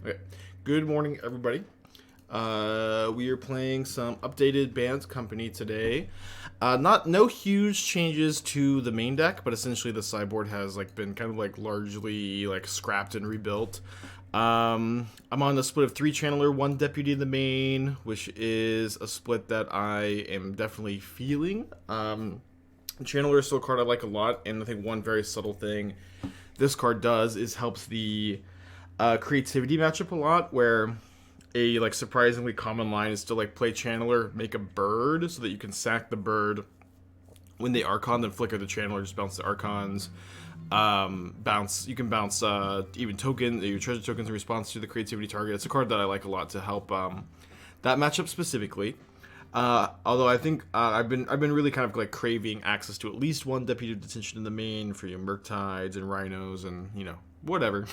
Okay. Good morning, everybody. We are playing some updated Bant Company today. No huge changes to the main deck, but essentially the sideboard has been kind of largely scrapped and rebuilt. I'm on a split of 3 Channeler, 1 Deputy in the main, which is a split that I am definitely feeling. Channeler is still a card I like a lot, and I think one very subtle thing this card does is helps the creativity matchup a lot, where a surprisingly common line is to play Channeler, make a bird so that you can sack the bird when they Archon, then flicker the Channeler, just bounce the Archons. You can bounce even your treasure tokens in response to the creativity target. It's a card that I like a lot to help that matchup specifically. Although I think I've been really kind of craving access to at least 1 Deputy of Detention in the main for your Murktides and Rhinos and whatever.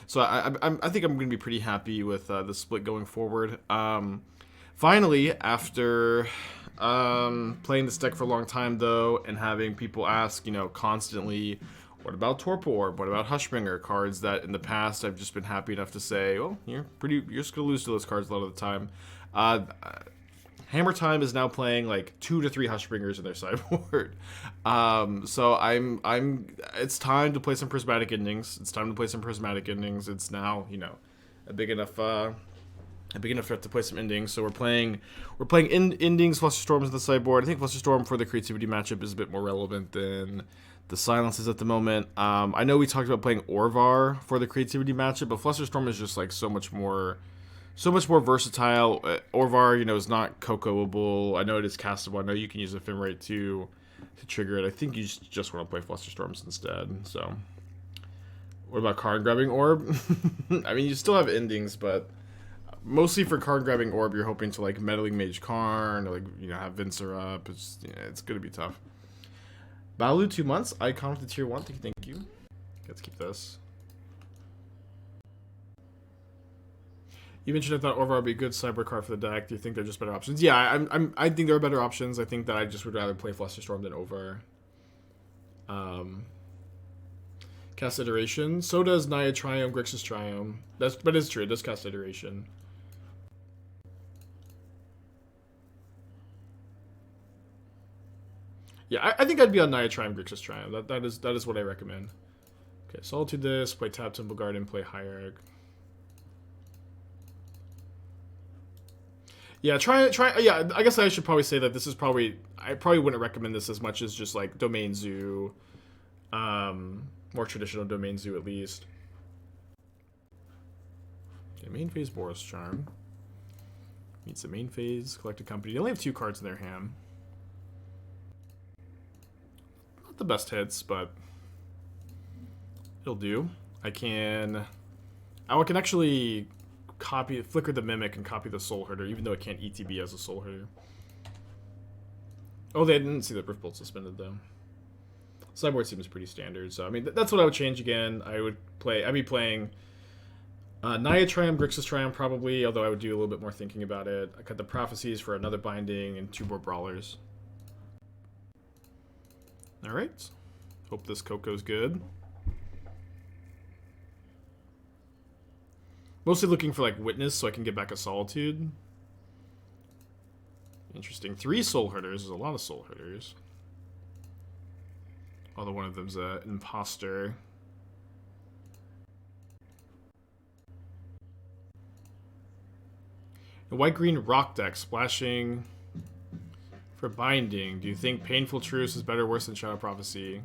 So I think I'm going to be pretty happy with the split going forward. Finally, after playing this deck for a long time though, and having people ask constantly, what about Torpor Orb? What about Hushbringer? Cards that in the past I've just been happy enough to say, well, you're just going to lose to those cards a lot of the time. Hammer Time is now playing 2 to 3 Hushbringers in their sideboard. So it's time to play some Prismatic Endings. It's now, a big enough threat to play some endings. So we're playing endings, Flusterstorms in the sideboard. I think Flusterstorm for the creativity matchup is a bit more relevant than the silences at the moment. I know we talked about playing Orvar for the creativity matchup, but Flusterstorm is just so much more versatile. Orvar, is not CoCoable. I know it is castable. I know you can use Ephemerate to trigger it. I think you just want to play Flusterstorms instead. So, what about card grabbing orb? I mean, you still have endings, but mostly for card grabbing orb, you're hoping to Meddling Mage Karn, or have Venser up. It's gonna be tough. Balu 2 months. Icon with the tier 1. Thank you. Let's keep this. You mentioned I thought Orvar would be a good cyber card for the deck. Do you think they're just better options? Yeah, I think there are better options. I think that I just would rather play Flusterstorm than Orvar. Cast Iteration. So does Naya Triome, Grixis Triome. But it's true. It does cast Iteration. Yeah, I think I'd be on Naya Triome, Grixis Triome. That is what I recommend. Okay, Solitude this. Play Tap Temple Garden. Play Hierarch. Yeah, try. Yeah, I guess I should probably say that this is I probably wouldn't recommend this as much as just Domain Zoo, more traditional Domain Zoo at least. Okay, main phase Boros Charm meets the main phase Collected Company. They only have 2 cards in their hand. Not the best hits, but it'll do. I can actually flicker the Mimic and copy the Soulherder, even though it can't ETB as a Soulherder. Oh, they didn't see the Brick Bolt suspended though. Sideboard seems pretty standard, so I mean that's what I would change again. I'd be playing Naya Triome, Grixis Triome probably, although I would do a little bit more thinking about it. I cut the Prophecies for another binding and 2 more Brawlers. Alright. Hope this CoCo's good. Mostly looking for Witness so I can get back a Solitude. Interesting. 3 Soulherders is a lot of Soulherders. Although one of them's an imposter. A white-green rock deck splashing for binding. Do you think Painful Truce is better or worse than Shadow Prophecy?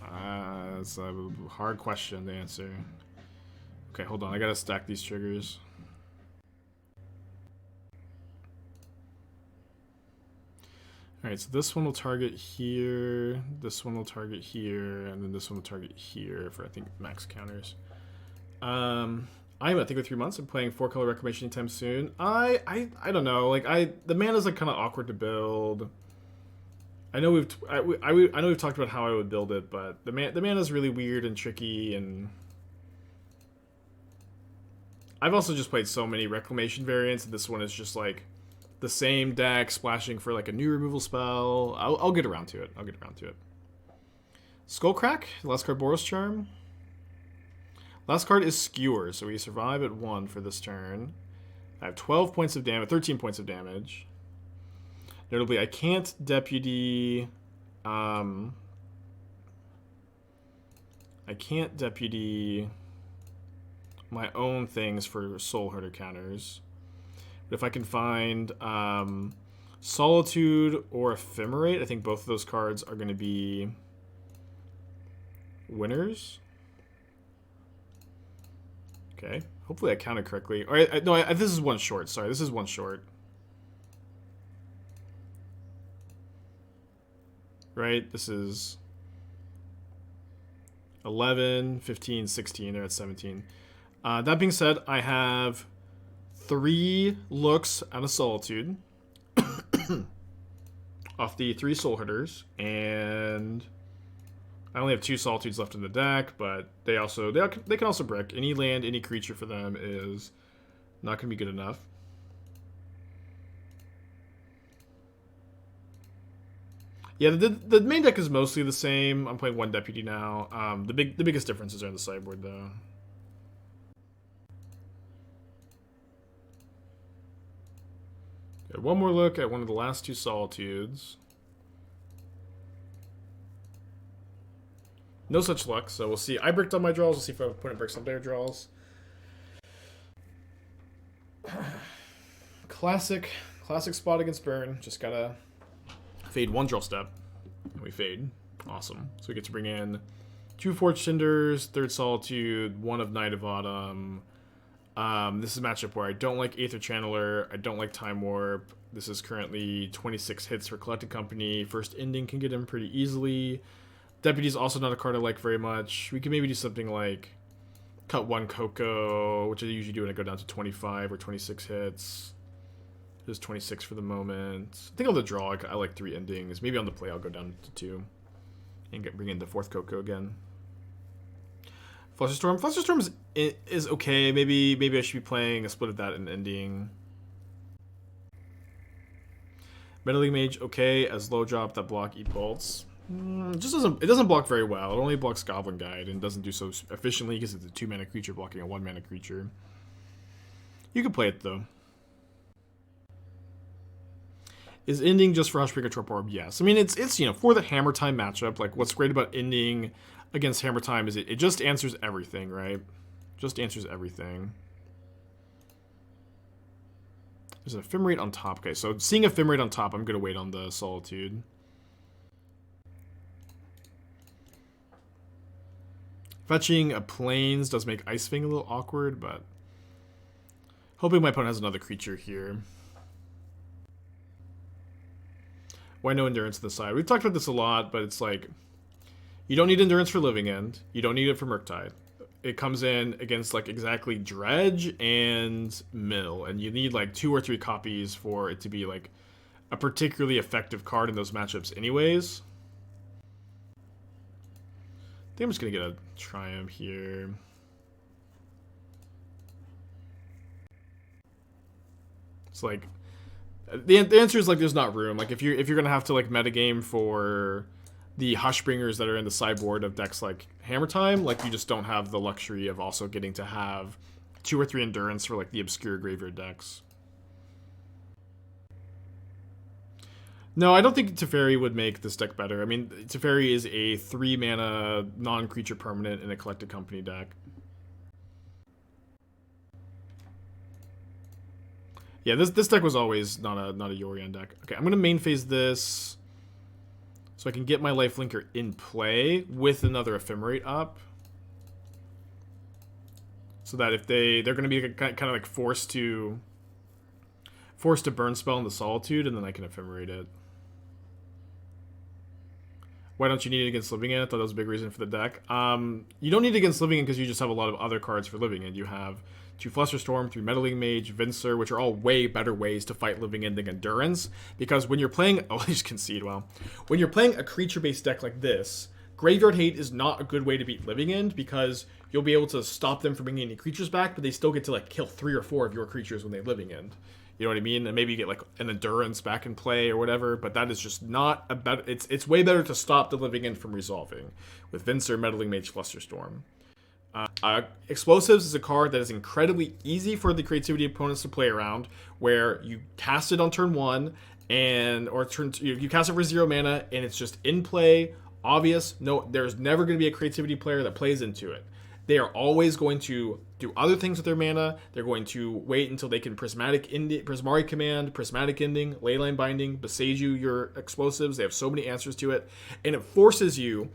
That's a hard question to answer. Okay, hold on. I gotta stack these triggers. Alright, so this one will target here, this one will target here, and then this one will target here for, I think, max counters. I'm at Think with 3 months. I'm playing 4-color Reclamation anytime soon. I don't know. The mana's kind of awkward to build. I know we've talked about how I would build it, but the mana's really weird and tricky, and I've also just played so many Reclamation variants, and this one is just the same deck splashing for a new removal spell. I'll get around to it. Skullcrack, last card Boros Charm. Last card is Skewer, so we survive at 1 for this turn. I have 12 points of damage, 13 points of damage. Notably, I can't Deputy... I can't Deputy my own things for Soulherder counters. But if I can find Solitude or Ephemerate, I think both of those cards are going to be winners. Okay. Hopefully I counted correctly. All right, no, this is one short. Sorry, this is one short. Right? This is 11, 15, 16. They're at 17. That being said, I have 3 looks out of Solitude off the 3 Soulherders, and I only have 2 Solitudes left in the deck, but they can also brick. Any land, any creature for them is not going to be good enough. Yeah, the main deck is mostly the same. I'm playing 1 Deputy now. The biggest differences are in the sideboard, though. Okay, one more look at one of the last 2 Solitudes. No such luck, so we'll see. I bricked on my draws. We'll see if my opponent bricks on their draws. Classic spot against Burn. Just gotta fade 1 draw step, and we fade. Awesome. So we get to bring in 2 Forge-Tenders, 3rd Solitude, 1 of Night of Autumn. This is a matchup where I don't like Aether Channeler, I don't like Time Warp. This is currently 26 hits for Collected Company. First Ending can get him pretty easily. Deputy's also not a card I like very much. We can maybe do something like cut 1 CoCo, which I usually do when I go down to 25 or 26 hits. Just 26 for the moment. I think on the draw, I like 3 endings. Maybe on the play, I'll go down to 2 and bring in the 4th CoCo again. Flusterstorm. Flusterstorm is okay. Maybe I should be playing a split of that and ending. Meddling Mage, okay, as low drop that block eat bolts. It doesn't block very well. It only blocks Goblin Guide and doesn't do so efficiently because it's a 2-mana creature blocking a 1-mana creature. You can play it though. Is ending just for Hushbringer Torp Orb? Yes. I mean it's for the Hammer Time matchup. Like what's great about ending against Hammer Time is it just answers everything, right? Just answers everything. There's an Ephemerate on top. Okay, so seeing Ephemerate on top, I'm gonna wait on the Solitude. Fetching a Plains does make Ice-Fang a little awkward, but hoping my opponent has another creature here. Why no Endurance to the side? We've talked about this a lot, but it's like, you don't need Endurance for Living End. You don't need it for Murktide. It comes in against like exactly Dredge and Mill, and you need like 2 or 3 copies for it to be like a particularly effective card in those matchups anyways. I think I'm just going to get a Triumph here. It's like, the answer is like there's not room. Like if you're going to have to like metagame for the Hushbringers that are in the sideboard of decks like Hammer Time, like you just don't have the luxury of also getting to have 2 or 3 Endurance for like the obscure graveyard decks. No, I don't think Teferi would make this deck better. I mean, Teferi is a 3-mana non-creature permanent in a Collected Company deck. Yeah, this deck was always not a Yorion deck. Okay, I'm gonna main phase this so I can get my Lifelinker in play with another Ephemerate up. So that if they're gonna be kind of like forced to burn spell in the Solitude, and then I can Ephemerate it. Why don't you need it against Living End? I thought that was a big reason for the deck. You don't need it against Living End because you just have a lot of other cards for Living End. You have 2 Flusterstorm, 3 Meddling Mage, Venser, which are all way better ways to fight Living End than Endurance. Because when you're playing... Oh, I just concede, well. When you're playing a creature-based deck like this, Graveyard Hate is not a good way to beat Living End because you'll be able to stop them from bringing any creatures back, but they still get to like kill 3 or 4 of your creatures when they Living End. You know what I mean? And maybe you get like an Endurance back in play or whatever, but that is just not a better... It's way better to stop the Living End from resolving with Venser, Meddling Mage, Flusterstorm. Explosives is a card that is incredibly easy for the creativity opponents to play around, where you cast it on turn 1, you cast it for 0 mana, and it's just in play, obvious. No, there's never going to be a creativity player that plays into it. They are always going to do other things with their mana. They're going to wait until they can Prismatic Command, Prismatic Ending, Leyline Binding, Besage your explosives. They have so many answers to it, and it forces you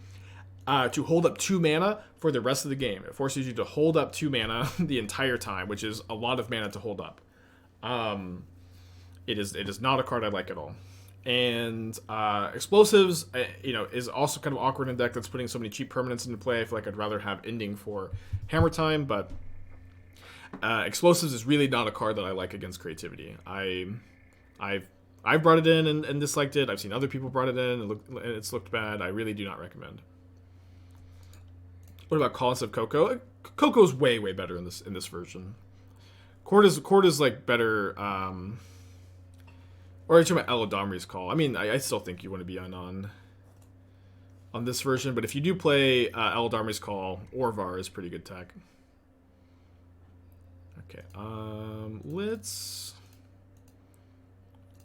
to hold up 2 mana for the rest of the game. It forces you to hold up 2 mana the entire time, which is a lot of mana to hold up. It is not a card I like at all. And explosives, is also kind of awkward in a deck that's putting so many cheap permanents into play. I feel like I'd rather have Ending for Hammer Time, but explosives is really not a card that I like against creativity. I've brought it in and disliked it. I've seen other people brought it in and it's looked bad. I really do not recommend. What about Colossus of CoCo? CoCo's way better in this version. Court is like better. Or are you talking about Elodomri's Call? I mean, I still think you want to be on this version, but if you do play Elodomri's Call, Orvar is pretty good tech. Okay, let's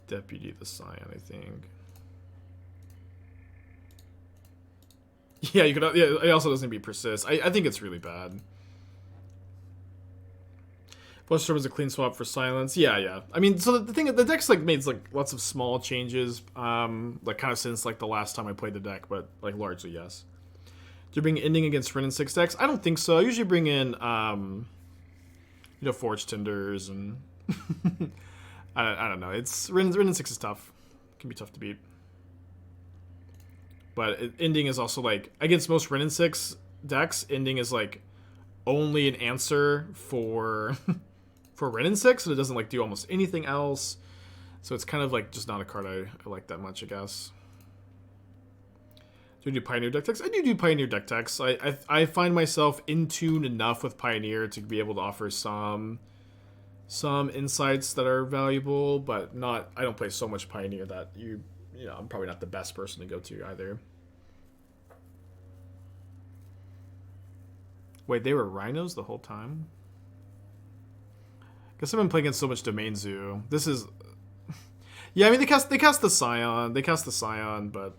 Deputy the Scion, I think. Yeah, you could. Yeah, it also doesn't be persist. I think it's really bad. Flusterstorm is a clean swap for silence. Yeah. I mean, so the deck's like made like lots of small changes, like kind of since like the last time I played the deck, but like largely yes. Do you bring Ending against Wrenn and 6 decks? I don't think so. I usually bring in, Forge-Tenders and I don't know. It's Wrenn and 6 is tough. It can be tough to beat. But Ending is also like against most Wrenn and 6 decks. Ending is like only an answer for Wrenn and 6, and it doesn't like do almost anything else. So it's kind of like just not a card I like that much, I guess. Do you do Pioneer deck techs? I do Pioneer deck techs. I find myself in tune enough with Pioneer to be able to offer some insights that are valuable, but not. I don't play so much Pioneer that I'm probably not the best person to go to either. Wait, they were rhinos the whole time? Guess I've been playing against so much Domain Zoo. This is... Yeah, I mean, they cast the Scion. They cast the Scion, but...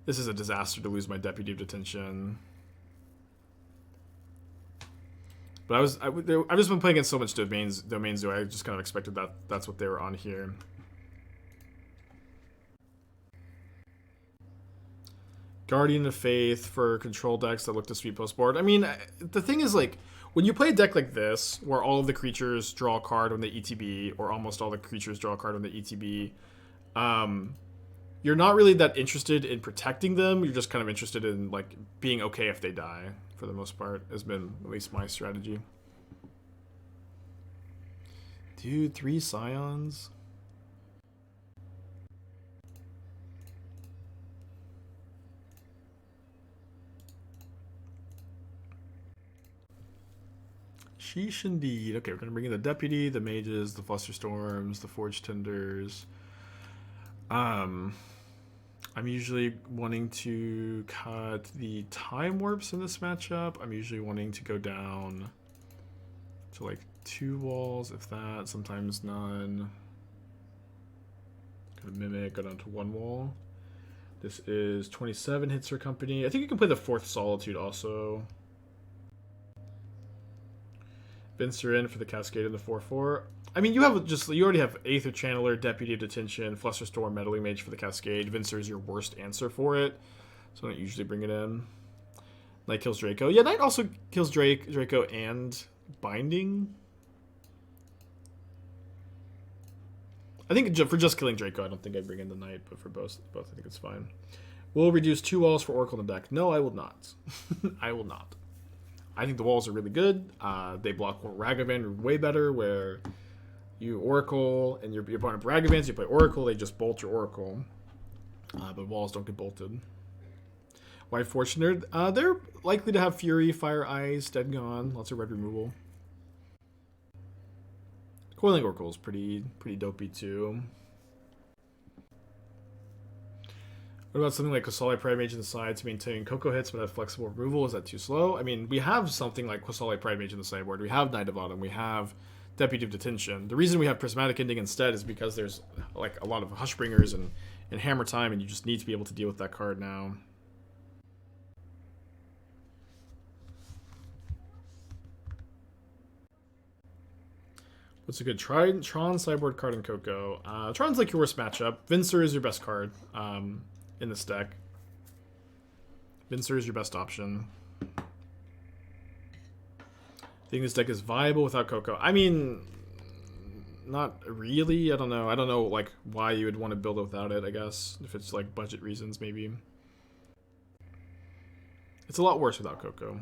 This is a disaster to lose my Deputy of Detention. But I've just been playing against so much Domain Zoo, I just kind of expected that's what they were on here. Guardian of Faith for control decks that look to sweep post board. I mean, the thing is, like, when you play a deck like this, where all of the creatures draw a card when they ETB, or almost all the creatures draw a card when they ETB, you're not really that interested in protecting them. You're just kind of interested in, like, being okay if they die, for the most part, has been at least my strategy. Dude, 3 Scions? Sheesh indeed. Okay, we're going to bring in the Deputy, the Mages, the Flusterstorms, the Forge-Tenders. I'm usually wanting to cut the Time Warps in this matchup. I'm usually wanting to go down to like 2 walls, if that. Sometimes none. Kind of Mimic, go down to 1 wall. This is 27 hits for company. I think you can play the 4th Solitude also. Venser in for the Cascade and the 4/4. I mean, you already have Aether Channeler, Deputy of Detention, Flusterstorm, Meddling Mage for the Cascade. Venser is your worst answer for it, so I don't usually bring it in. Knight kills Draco. Yeah, Knight also kills Draco and Binding. I think for just killing Draco, I don't think I'd bring in the Knight, but for both I think it's fine. Will reduce 2 walls for Oracle in the deck. No, I will not. I will not. I think the walls are really good. They block Ragavan way better, where you Oracle and you're buying up Ragavans, you play Oracle, they just bolt your Oracle. But walls don't get bolted. White Fortuner, they're likely to have Fury, Fire Eyes, Dead Gone, lots of red removal. Coiling Oracle is pretty dopey too. What about something like Qasali Pride Mage in the side to maintain CoCo hits but have flexible removal? Is that too slow? I mean, we have something like Qasali Pride Mage in the sideboard. We have Knight of Autumn. We have Deputy of Detention. The reason we have Prismatic Ending instead is because there's like a lot of Hushbringers and Hammer Time, and you just need to be able to deal with that card now. What's a good Tron sideboard card in CoCo? Tron's like your worst matchup. Venser is your best card in this deck. Venser is your best option. I think this deck is viable without CoCo. I mean, not really. I don't know. I don't know like why you would want to build it without it, I guess. If it's like budget reasons, maybe. It's a lot worse without CoCo.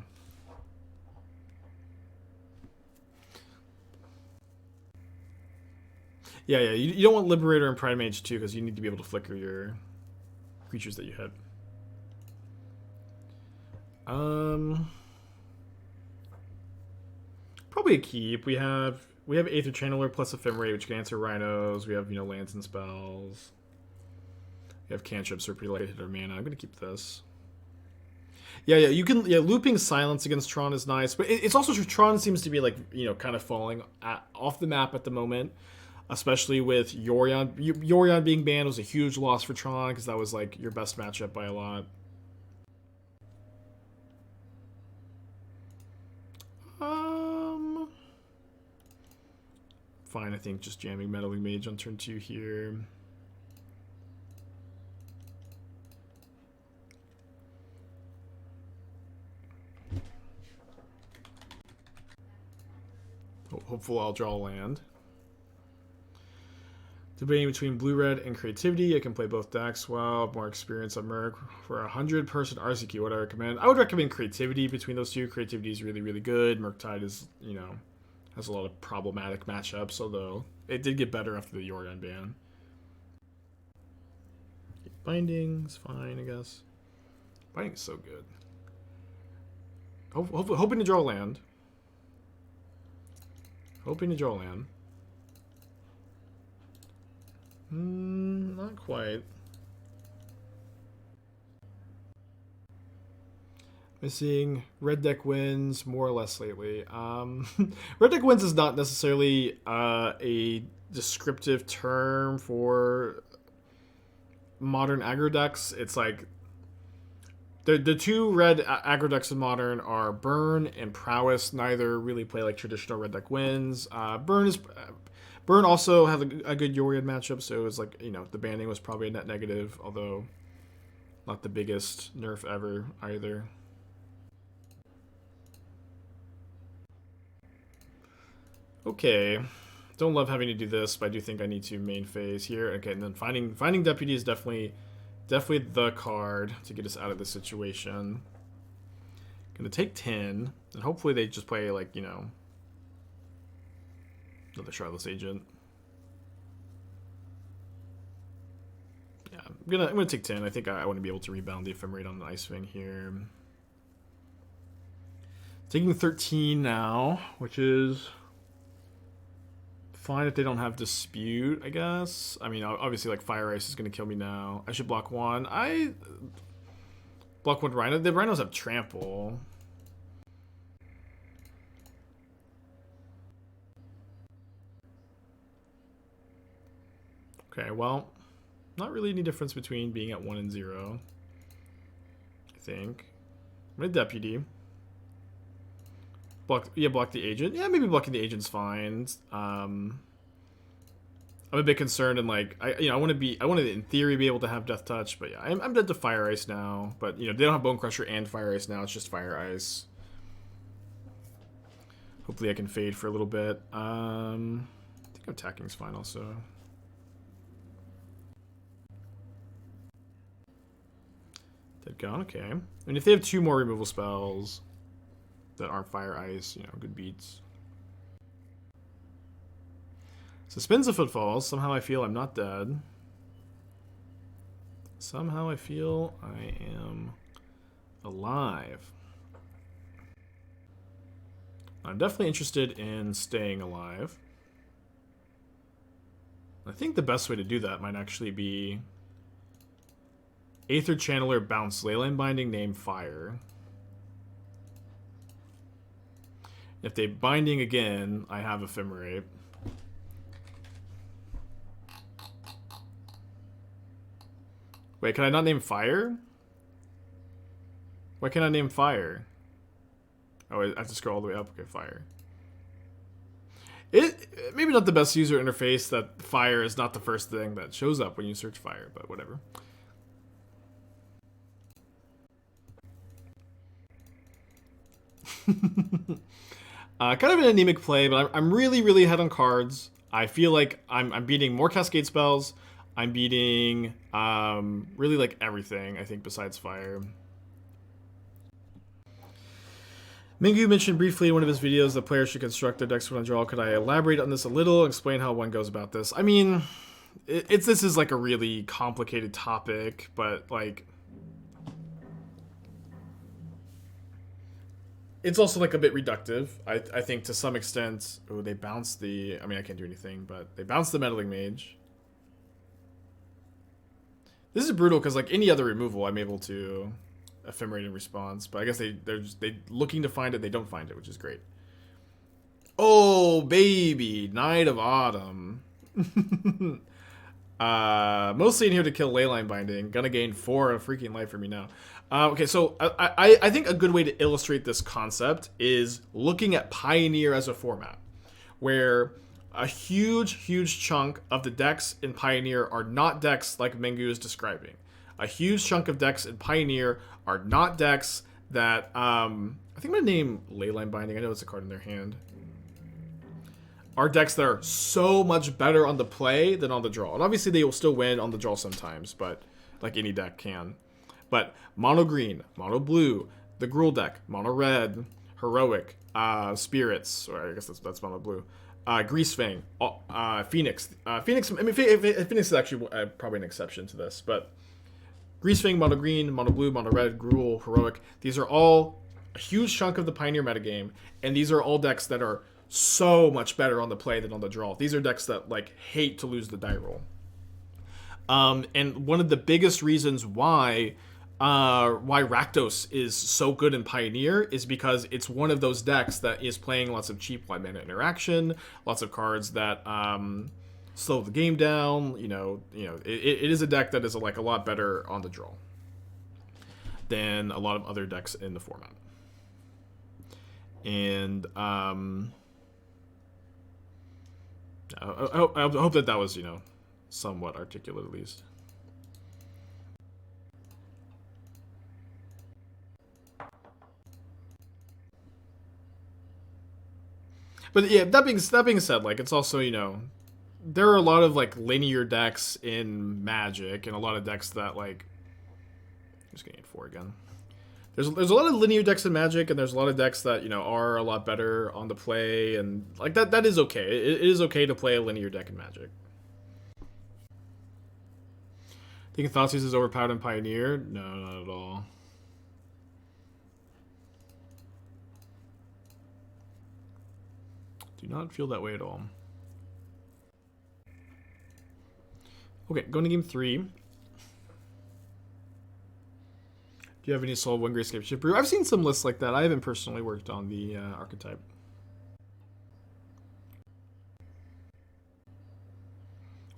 Yeah, you don't want Liberator and Pride Mage too, because you need to be able to flicker your creatures that you hit. Probably a keep. We have Aether Channeler plus Ephemerate, which can answer Rhinos. We have, you know, lands and spells. We have cantrips, so pretty light hitter mana. I'm gonna keep this. Yeah, you can. Yeah, looping Silence against Tron is nice, but it's also true. Tron seems to be like, you know, kind of falling off the map at the moment. Especially with Yorion. Yorion being banned was a huge loss for Tron because that was like your best matchup by a lot. Fine, I think just jamming Meddling Mage on turn 2 here. Hopefully I'll draw a land. Debating between blue-red and creativity. I can play both decks well. More experience on Merc. For a 100-person RCQ, what I recommend? I would recommend creativity between those two. Creativity is really, really good. Murktide is, you know, has a lot of problematic matchups, although it did get better after the Yorion ban. Binding's fine, I guess. Binding's so good. Hoping to draw a land. Hoping to draw a land. Not quite. Missing red deck wins more or less lately. Red deck wins is not necessarily a descriptive term for modern aggro decks. It's like the two red aggro decks in modern are Burn and Prowess. Neither really play like traditional red deck wins. Burn also has a good Yorion matchup, so it was like, you know, the banning was probably a net negative, although not the biggest nerf ever either. Okay, don't love having to do this, but I do think I need to main phase here. Okay, and then finding Deputy is definitely the card to get us out of this situation. Gonna take 10, and hopefully they just play like, you know, another Shardless Agent. Yeah, I'm gonna take 10. I think I want to be able to rebound the Ephemerate on the Ice-Fang here. Taking 13 now, which is fine if they don't have Dispute, I guess. I mean, obviously, like, Fire Ice is going to kill me now. I should block one. I block one Rhino. The Rhinos have Trample. Okay, well, not really any difference between being at 1 and 0, I think. I'm going to Deputy. Block the agent. Yeah, maybe blocking the agent's fine. I'm a bit concerned, and like I want to in theory be able to have Death Touch, but yeah, I'm dead to Fire Ice now. But you know, they don't have Bone Crusher and Fire Ice now. It's just Fire Ice. Hopefully, I can fade for a little bit. I think attacking's fine also. Dead gone. Okay. I mean, if they have 2 more removal spells that aren't Fire Ice, you know, good beats. Suspends the Footfalls. Somehow I feel I'm not dead. Somehow I feel I am alive. I'm definitely interested in staying alive. I think the best way to do that might actually be Aether Channeler, bounce. Leyline Binding, name Fire. If they Binding again, I have Ephemerate. Wait, can I not name Fire? Why can't I name Fire? Oh, I have to scroll all the way up. Okay, Fire. Maybe not the best user interface that Fire is not the first thing that shows up when you search Fire, but whatever. Kind of an anemic play, but I'm really, really ahead on cards. I feel like I'm beating more Cascade spells. I'm beating really like everything, I think, besides Fire. Mingu mentioned briefly in one of his videos that players should construct their decks when on draw. Could I elaborate on this a little? Explain how one goes about this? I mean, this is like a really complicated topic, but like it's also like a bit reductive. I think to some extent. Oh, they bounced the. I mean, I can't do anything, but they bounced the Meddling Mage. This is brutal because like any other removal, I'm able to Ephemerate in response, but I guess they're looking to find it, they don't find it, which is great. Oh baby, Night of Autumn. Mostly in here to kill Leyline Binding. Gonna gain 4 freaking life for me now. Okay, so I think a good way to illustrate this concept is looking at Pioneer as a format, where a huge chunk of the decks in Pioneer are not decks like Mingu is describing. A huge chunk of decks in Pioneer are not decks that, I think I'm going to name Leyline Binding. I know it's a card in their hand. Are decks that are so much better on the play than on the draw. And obviously they will still win on the draw sometimes, but like any deck can. But mono green, mono blue, the Gruul deck, mono red, heroic, spirits, or I guess that's mono blue. Greasefang, Phoenix. Phoenix. I mean, Phoenix is actually probably an exception to this, but Greasefang, mono green, mono blue, mono red, Gruul, heroic. These are all a huge chunk of the Pioneer metagame, and these are all decks that are so much better on the play than on the draw. These are decks that like hate to lose the die roll. And one of the biggest reasons why Rakdos is so good in Pioneer is because it's one of those decks that is playing lots of cheap 1-mana interaction, lots of cards that slow the game down. It is a deck that is like a lot better on the draw than a lot of other decks in the format. And I hope that was somewhat articulate at least. But yeah, that being said, like it's also there are a lot of like linear decks in Magic and a lot of decks that like I'm just gonna get 4 again. There's a lot of linear decks in Magic, and there's a lot of decks that are a lot better on the play, and like that is okay. It is okay to play a linear deck in Magic. Think Thoughtseize is overpowered in Pioneer? No, not at all. Do not feel that way at all. Okay, going to game 3. Do you have any Soul of One Grayscape Shipper? I've seen some lists like that. I haven't personally worked on the archetype.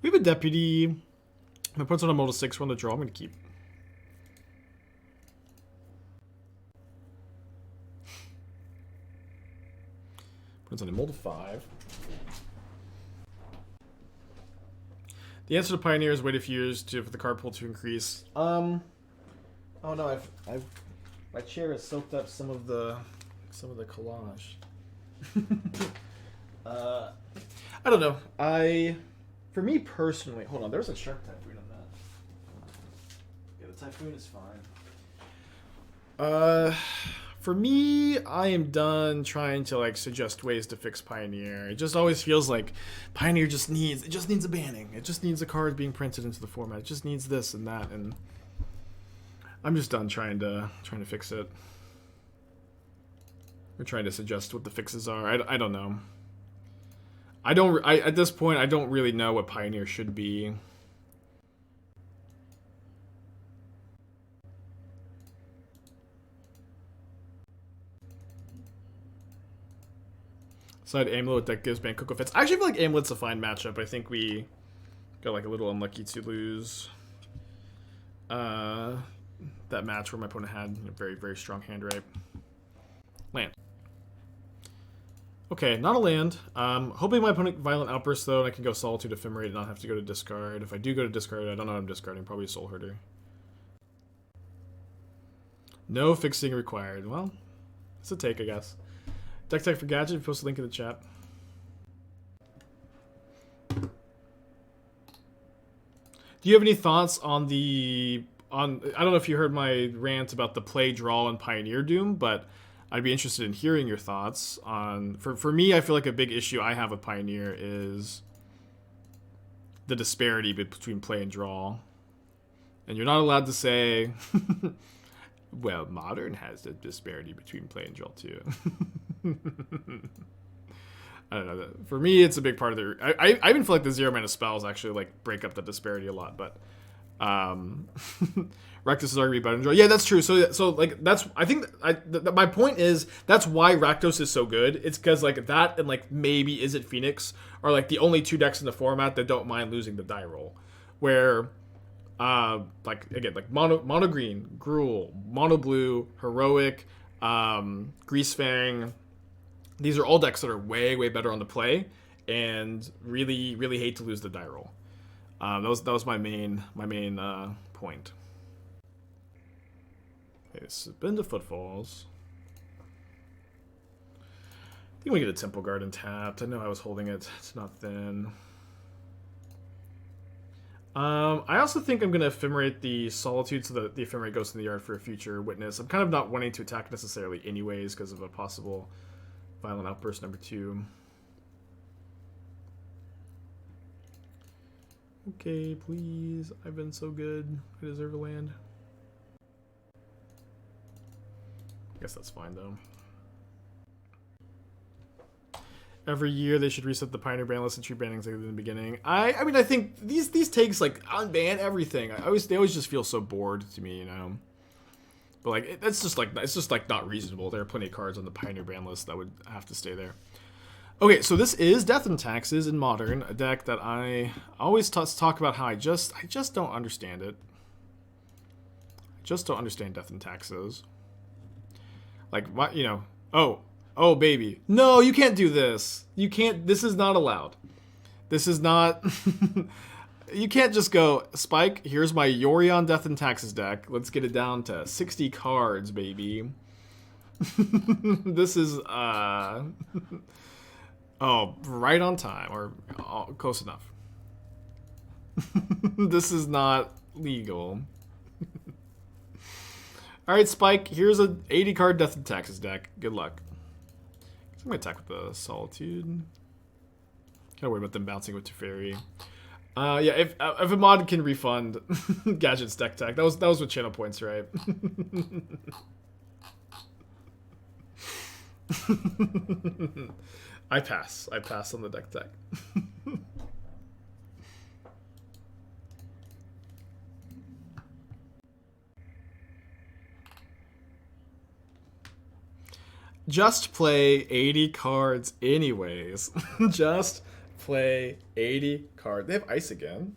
We have a Deputy. My opponent's on a Mold of 6. We're on the draw. I'm going to keep. Opponent's on a Mold of 5. The answer to Pioneer is wait a few years for the card pool to increase. Oh no, my chair has soaked up some of the collage. I don't know. For me personally, hold on. There's a shark typhoon on that. Yeah, the typhoon is fine. For me, I am done trying to like suggest ways to fix Pioneer. It just always feels like Pioneer just needs a banning. It just needs a card being printed into the format. It just needs this and that, and I'm just done trying to fix it. We're trying to suggest what the fixes are. I don't know. At this point I don't really know what Pioneer should be. Side Amulet deck gives Bant CoCo fits. I actually feel like Amulet's a fine matchup. I think we got like a little unlucky to lose that match where my opponent had a very, very strong hand, right? Land. Okay, not a land. Hoping my opponent Violent Outburst, though, and I can go Solitude, Ephemerate, and not have to go to discard. If I do go to discard, I don't know what I'm discarding. Probably a Soulherder. No fixing required. Well, it's a take, I guess. Deck tech for Gadget, post a link in the chat. Do you have any thoughts on the... I don't know if you heard my rant about the play, draw, and Pioneer Doom, but I'd be interested in hearing your thoughts on... For me, I feel like a big issue I have with Pioneer is the disparity between play and draw. And you're not allowed to say... Well, Modern has a disparity between play and draw, too. I don't know. For me, it's a big part of the... I even feel like the 0-mana spells actually like break up the disparity a lot, but... Rakdos is arguably better than draw. Yeah, that's true. So like that's... I think... my point is that's why Rakdos is so good. It's because like that and like maybe Is It Phoenix are like the only two decks in the format that don't mind losing the die roll. Where... like again, like mono green, Gruul, mono blue, Heroic, Greasefang. These are all decks that are way, way better on the play, and really, really hate to lose the die roll. That was my main point. Okay, spin to Footfalls. I think we get a Temple Garden tapped. I know I was holding it. It's not thin. I also think I'm going to Ephemerate the Solitude so that the Ephemerate goes in the yard for a future witness. I'm kind of not wanting to attack necessarily anyways because of a possible Violent Outburst number 2. Okay, please. I've been so good. I deserve a land. I guess that's fine, though. Every year they should reset the Pioneer ban list and tree bannings like in the beginning. I mean I think these takes like unban everything. They always just feel so bored to me, you know. But like it's just like not reasonable. There are plenty of cards on the Pioneer ban list that would have to stay there. Okay, so this is Death and Taxes in Modern, a deck that I always talk about how I just don't understand it. I just don't understand Death and Taxes. Like what, you know? Oh, baby. No, you can't do this. You can't. This is not allowed. This is not... You can't just go, Spike, here's my Yorion Death and Taxes deck. Let's get it down to 60 cards, baby. This is, oh, right on time. Or close enough. This is not legal. Alright, Spike, here's a 80-card Death and Taxes deck. Good luck. I'm going to attack with the Solitude. Kind of worried about them bouncing with Teferi. Yeah, if a mod can refund Gadget's deck tech, that was with channel points, right? I pass on the deck tech. Just play 80 cards anyways. Just play 80 cards. They have ice again.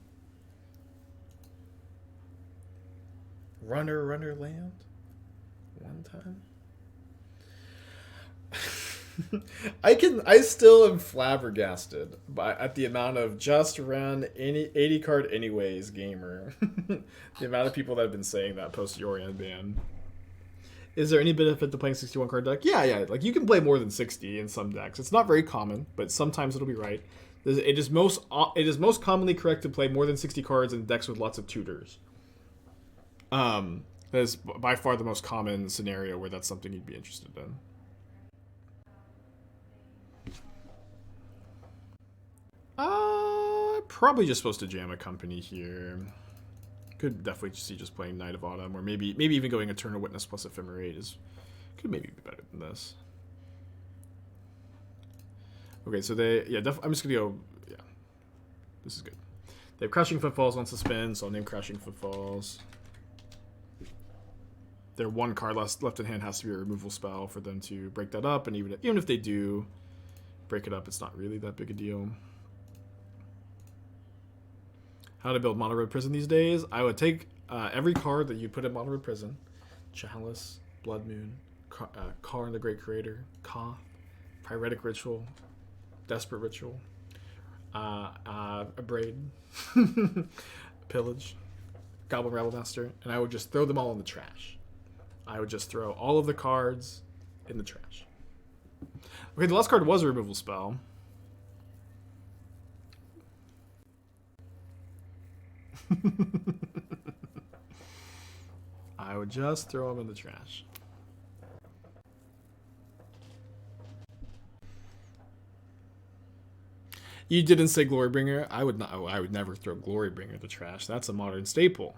Runner land. One time. I still am flabbergasted at the amount of just run any 80 card anyways gamer. The amount of people that have been saying that post Yorion ban. Is there any benefit to playing 61 card deck? Yeah. Like you can play more than 60 in some decks. It's not very common, but sometimes it'll be right. It is most commonly correct to play more than 60 cards in decks with lots of tutors. That is by far the most common scenario where that's something you'd be interested in. Probably just supposed to jam a company here. Could definitely see just playing Knight of Autumn, or maybe even going Eternal Witness plus Ephemerate could maybe be better than this. Okay, so I'm just gonna go. Yeah, this is good. They have Crashing Footfalls on suspend, so I'll name Crashing Footfalls. Their one card left in hand has to be a removal spell for them to break that up, and even if they do, break it up. It's not really that big a deal. How to build Mono Red Prison these days? I would take every card that you put in Mono Red Prison. Chalice, Blood Moon, Karn the Great Creator, Koth, Pyretic Ritual, Desperate Ritual, Abrade, Pillage, Goblin Rabblemaster, and I would just throw them all in the trash. I would just throw all of the cards in the trash. Okay, the last card was a removal spell. I would just throw them in the trash. You didn't say Glorybringer. I would not. I would never throw Glorybringer in the trash. That's a modern staple.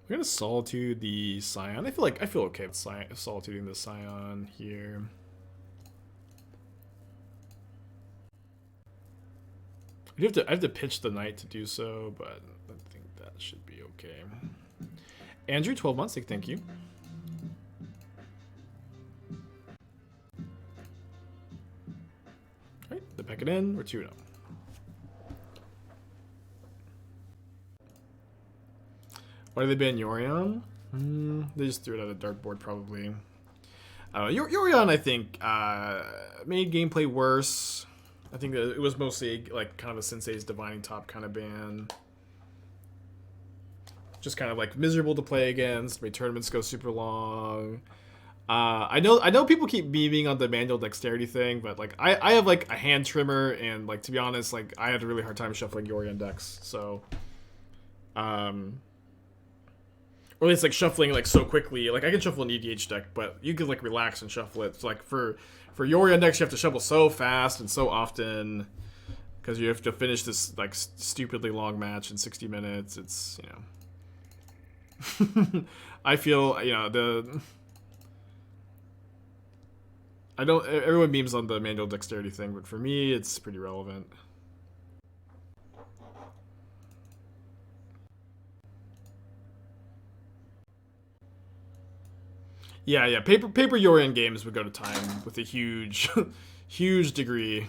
We're gonna Solitude the Scion. I feel okay with Solituding the Scion here. I have to pitch the knight to do so, but I think that should be okay. Andrew, 12 months, thank you. Alright, they pack it in, we're 2-0. Why did they ban Yorion? They just threw it at a dartboard, probably. Yorion, I think, made gameplay worse. I think that it was mostly like kind of a Sensei's Divining Top kind of ban. Just kind of like miserable to play against. Made tournaments go super long. I know people keep beaming on the manual dexterity thing, but like I have like a hand trimmer, and like to be honest, like I had a really hard time shuffling Yorion decks. So, or at least like shuffling like so quickly. Like I can shuffle an EDH deck, but you can like relax and shuffle it. So like for Yorion decks, you have to shuffle so fast and so often because you have to finish this like stupidly long match in 60 minutes. It's, you know, I feel, you know, everyone memes on the manual dexterity thing, but for me, it's pretty relevant. Yeah. Paper Yorion games would go to time with a huge, huge degree.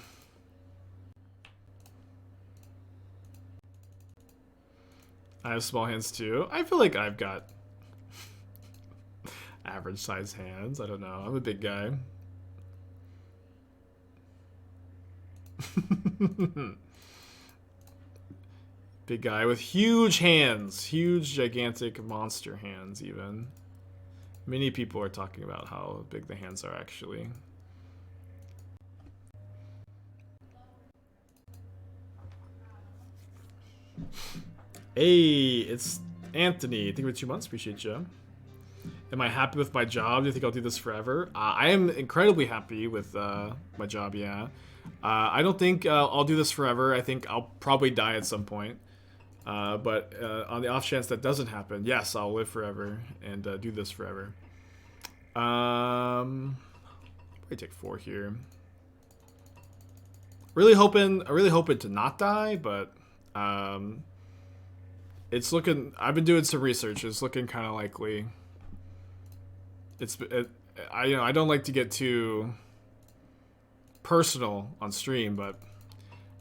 I have small hands too. I feel like I've got average size hands. I don't know. I'm a big guy. Big guy with huge hands. Huge, gigantic monster hands, even. Many people are talking about how big the hands are, actually. Hey, it's Anthony. Thank you for 2 months. Appreciate you. Am I happy with my job? Do you think I'll do this forever? I am incredibly happy with my job, yeah. I don't think I'll do this forever. I think I'll probably die at some point. But on the off chance that doesn't happen, yes, I'll live forever and do this forever. Probably take 4 here. I really hoping to not die, but it's looking. I've been doing some research. It's looking kind of likely. I don't like to get too personal on stream, but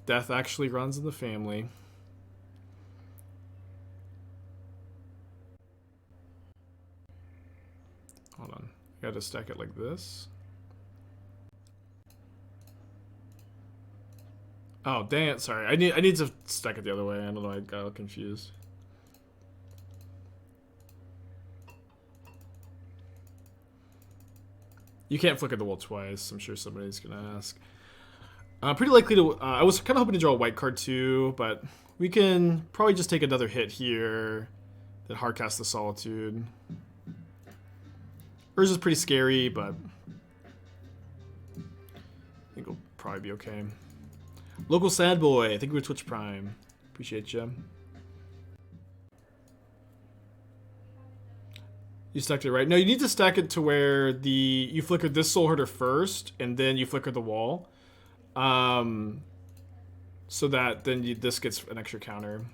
death actually runs in the family. Hold on. I gotta stack it like this. Oh, dang it. Sorry. I need to stack it the other way. I don't know. I got confused. You can't flicker the wall twice. I'm sure somebody's gonna ask. Pretty likely to... I was kind of hoping to draw a white card too, but we can probably just take another hit here. Then hardcast the Solitude. Hers is pretty scary, but I think it'll probably be okay. Local Sad Boy, thank you for Twitch Prime. Appreciate you. You stacked it right. No, you need to stack it to where you flickered this Soulherder first, and then you flicker the wall. So that then this gets an extra counter.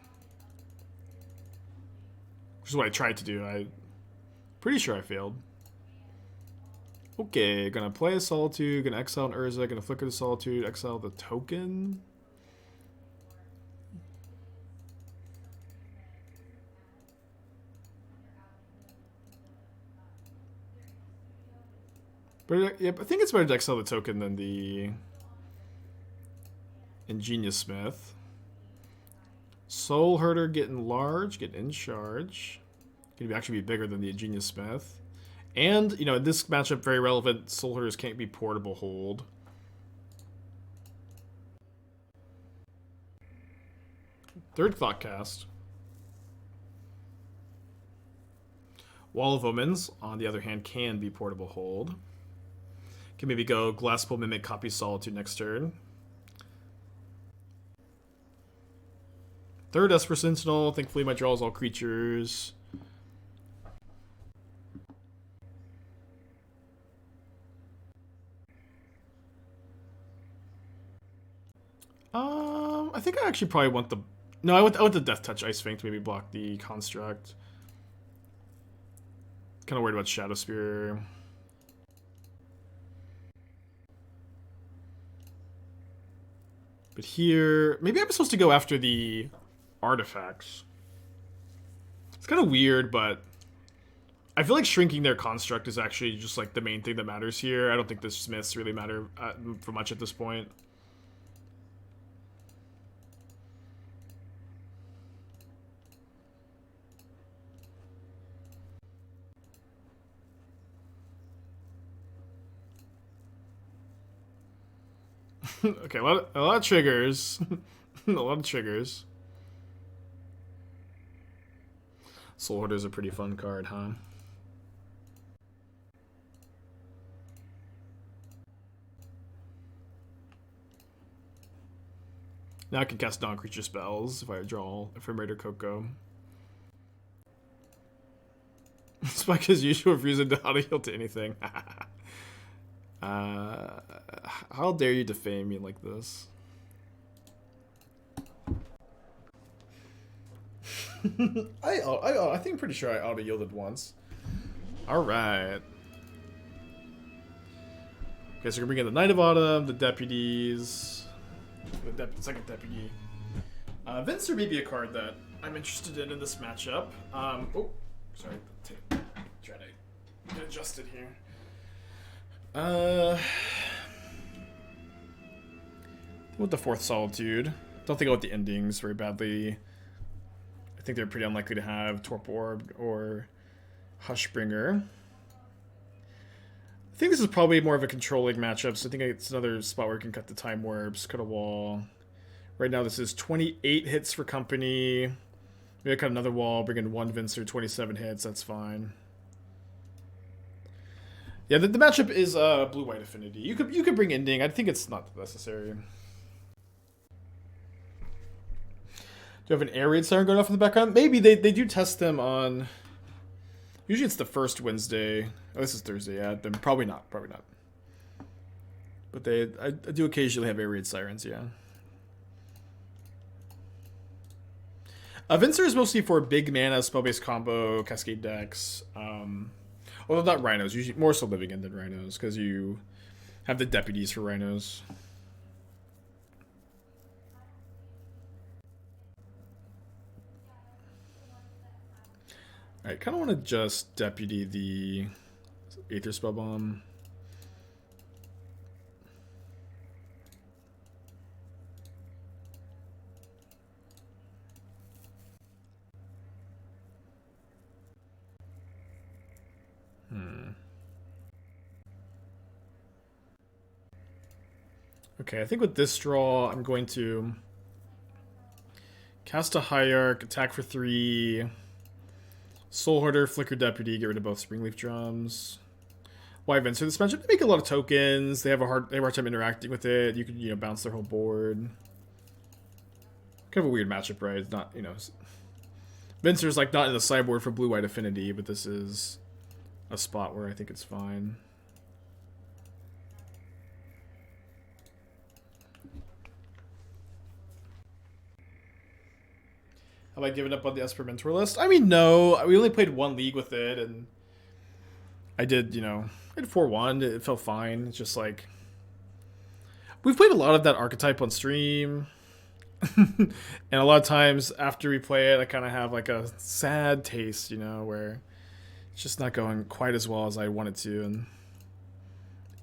Which is what I tried to do. Pretty sure I failed. Okay, gonna play a Solitude, gonna exile an Urza, gonna flicker the Solitude, exile the token. But yeah, I think it's better to exile the token than the Ingenious Smith. Soulherder getting large, getting in charge. Gonna actually be bigger than the Ingenious Smith. And, you know, in this matchup, very relevant, Soulherders can't be portable hold. Third Thoughtcast. Wall of Omens, on the other hand, can be portable hold. Can maybe go Glasspool, Mimic, copy Solitude next turn. Third Esper Sentinel. Thankfully, my draw is all creatures. I think I actually probably want the... No, I want the Death Touch Ice-Fang to maybe block the Construct. Kind of worried about Shadow Spear. But here... Maybe I'm supposed to go after the artifacts. It's kind of weird, but... I feel like shrinking their Construct is actually just like the main thing that matters here. I don't think the Smiths really matter for much at this point. Okay, a lot of triggers. A lot of triggers. Soulherder's a pretty fun card, huh? Now I can cast non-creature spells if I draw Ephemerate or CoCo. Spike as usual refusing to auto heal to anything. How dare you defame me like this? I think I'm pretty sure I auto yielded once. All right. Okay, so we're gonna bring in the Knight of Autumn, the deputies, the second deputy. Venser may be a card that I'm interested in this matchup. Oh, sorry. Try to get adjusted here. With the fourth Solitude. Don't think about the endings very badly. I think they're pretty unlikely to have Torpor or Hushbringer. I think this is probably more of a controlling matchup, so I think it's another spot where we can cut the Time Warps, cut a wall. Right now this is 28 hits for company. Maybe I cut another wall, bring in one Venser, 27 hits, that's fine. Yeah, the matchup is blue-white affinity. You could bring ending. I think it's not necessary. Do you have an air raid siren going off in the background? Maybe they do test them on. Usually it's the first Wednesday. Oh, this is Thursday. Yeah, then probably not. Probably not. But I do occasionally have air raid sirens. Yeah. Venser is mostly for big mana spell-based combo Cascade decks. Although not Rhinos, usually more so Living End than Rhinos, because you have the deputies for Rhinos. Alright, kind of want to just deputy the Aether Spellbomb. Okay, I think with this draw, I'm going to cast a Hierarch, attack for 3, Soulherder, Flicker Deputy, get rid of both Springleaf Drums. Why Venser? This matchup, they make a lot of tokens. They have a hard time interacting with it. You can bounce their whole board. Kind of a weird matchup, right? It's not Venser's like not in the sideboard for blue-white affinity, but this is a spot where I think it's fine. Have I given up on the Esper Mentor list? I mean, no. We only played one league with it, and I did, you know, I did 4-1. It felt fine. It's just like we've played a lot of that archetype on stream. And a lot of times after we play it, I kind of have like a sad taste, you know, where it's just not going quite as well as I wanted to. And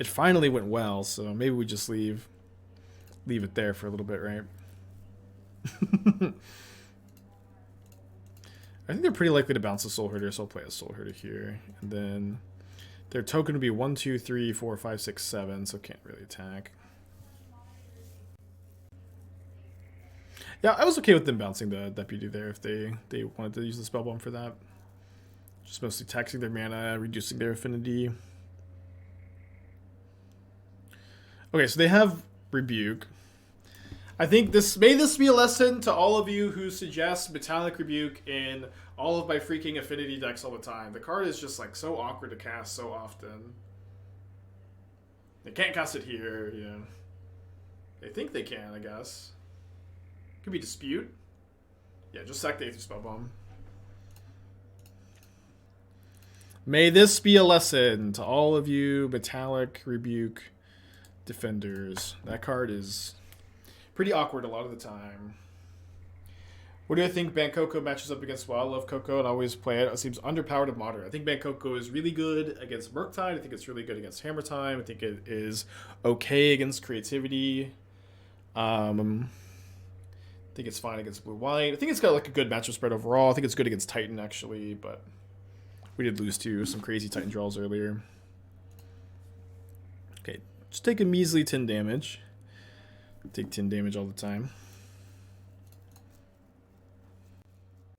it finally went well, so maybe we just leave it there for a little bit, right? I think they're pretty likely to bounce a Soulherder, so I'll play a Soulherder here. And then their token would be 1, 2, 3, 4, 5, 6, 7, so can't really attack. Yeah, I was okay with them bouncing the Deputy there if they wanted to use the spell bomb for that. Just mostly taxing their mana, reducing their affinity. Okay, so they have Rebuke. I think this may be a lesson to all of you who suggest Metallic Rebuke in all of my freaking affinity decks all the time. The card is just like so awkward to cast so often. They can't cast it here, you know. They think they can, I guess. Could be Dispute. Yeah, just sack the Aether Spellbomb. May this be a lesson to all of you Metallic Rebuke defenders. That card is pretty awkward a lot of the time. What do I think Bant CoCo matches up against? Well, I love CoCo and always play it. It seems underpowered of modern. I think Bant CoCo is really good against Murktide. I think it's really good against Hammer Time. I think it is okay against Creativity. I think it's fine against Blue-White. I think it's got like a good matchup spread overall. I think it's good against Titan actually, but we did lose to some crazy Titan draws earlier. Okay, just take a measly 10 damage. Take 10 damage all the time.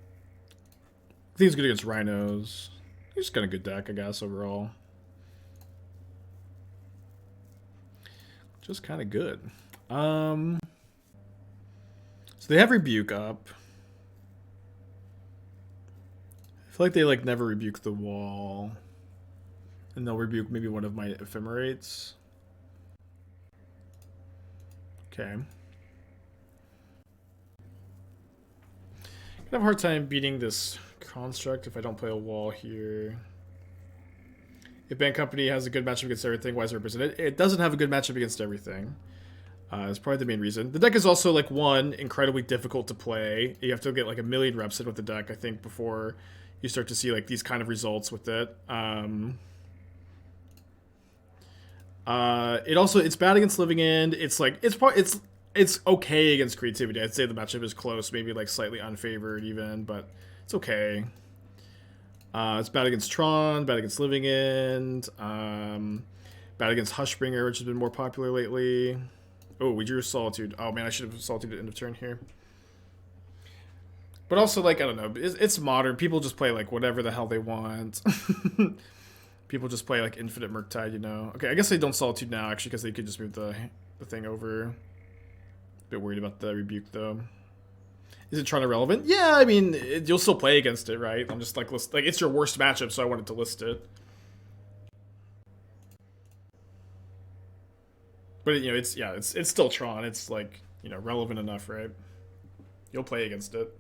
I think it's good against Rhinos. It's just got a good deck, I guess, overall. Just kind of good. So they have Rebuke up. I feel like they like never rebuke the wall. And they'll rebuke maybe one of my Ephemerates. Okay. I have a hard time beating this construct if I don't play a wall here. If Bant Company has a good matchup against everything, why is it represented? It doesn't have a good matchup against everything. That's probably the main reason. The deck is also, like, one, incredibly difficult to play. You have to get, like, a million reps in with the deck, I think, before you start to see, like, these kind of results with it. It's bad against Living End. It's, like, it's okay against Creativity. I'd say the matchup is close, maybe, like, slightly unfavored even, but it's okay. It's bad against Tron, bad against Living End, bad against Hushbringer, which has been more popular lately. Oh, we drew Solitude. Oh man, I should have Solitude at end of turn here. But also, like, I don't know. It's modern. People just play, like, whatever the hell they want. People just play, like, Infinite Murktide, you know. Okay, I guess they don't Solitude now, actually, because they could just move the thing over. A bit worried about the Rebuke, though. Is it Tron irrelevant? Yeah, I mean, you'll still play against it, right? I'm just, like, it's your worst matchup, so I wanted to list it. But, you know, it's still Tron. It's, like, you know, relevant enough, right? You'll play against it.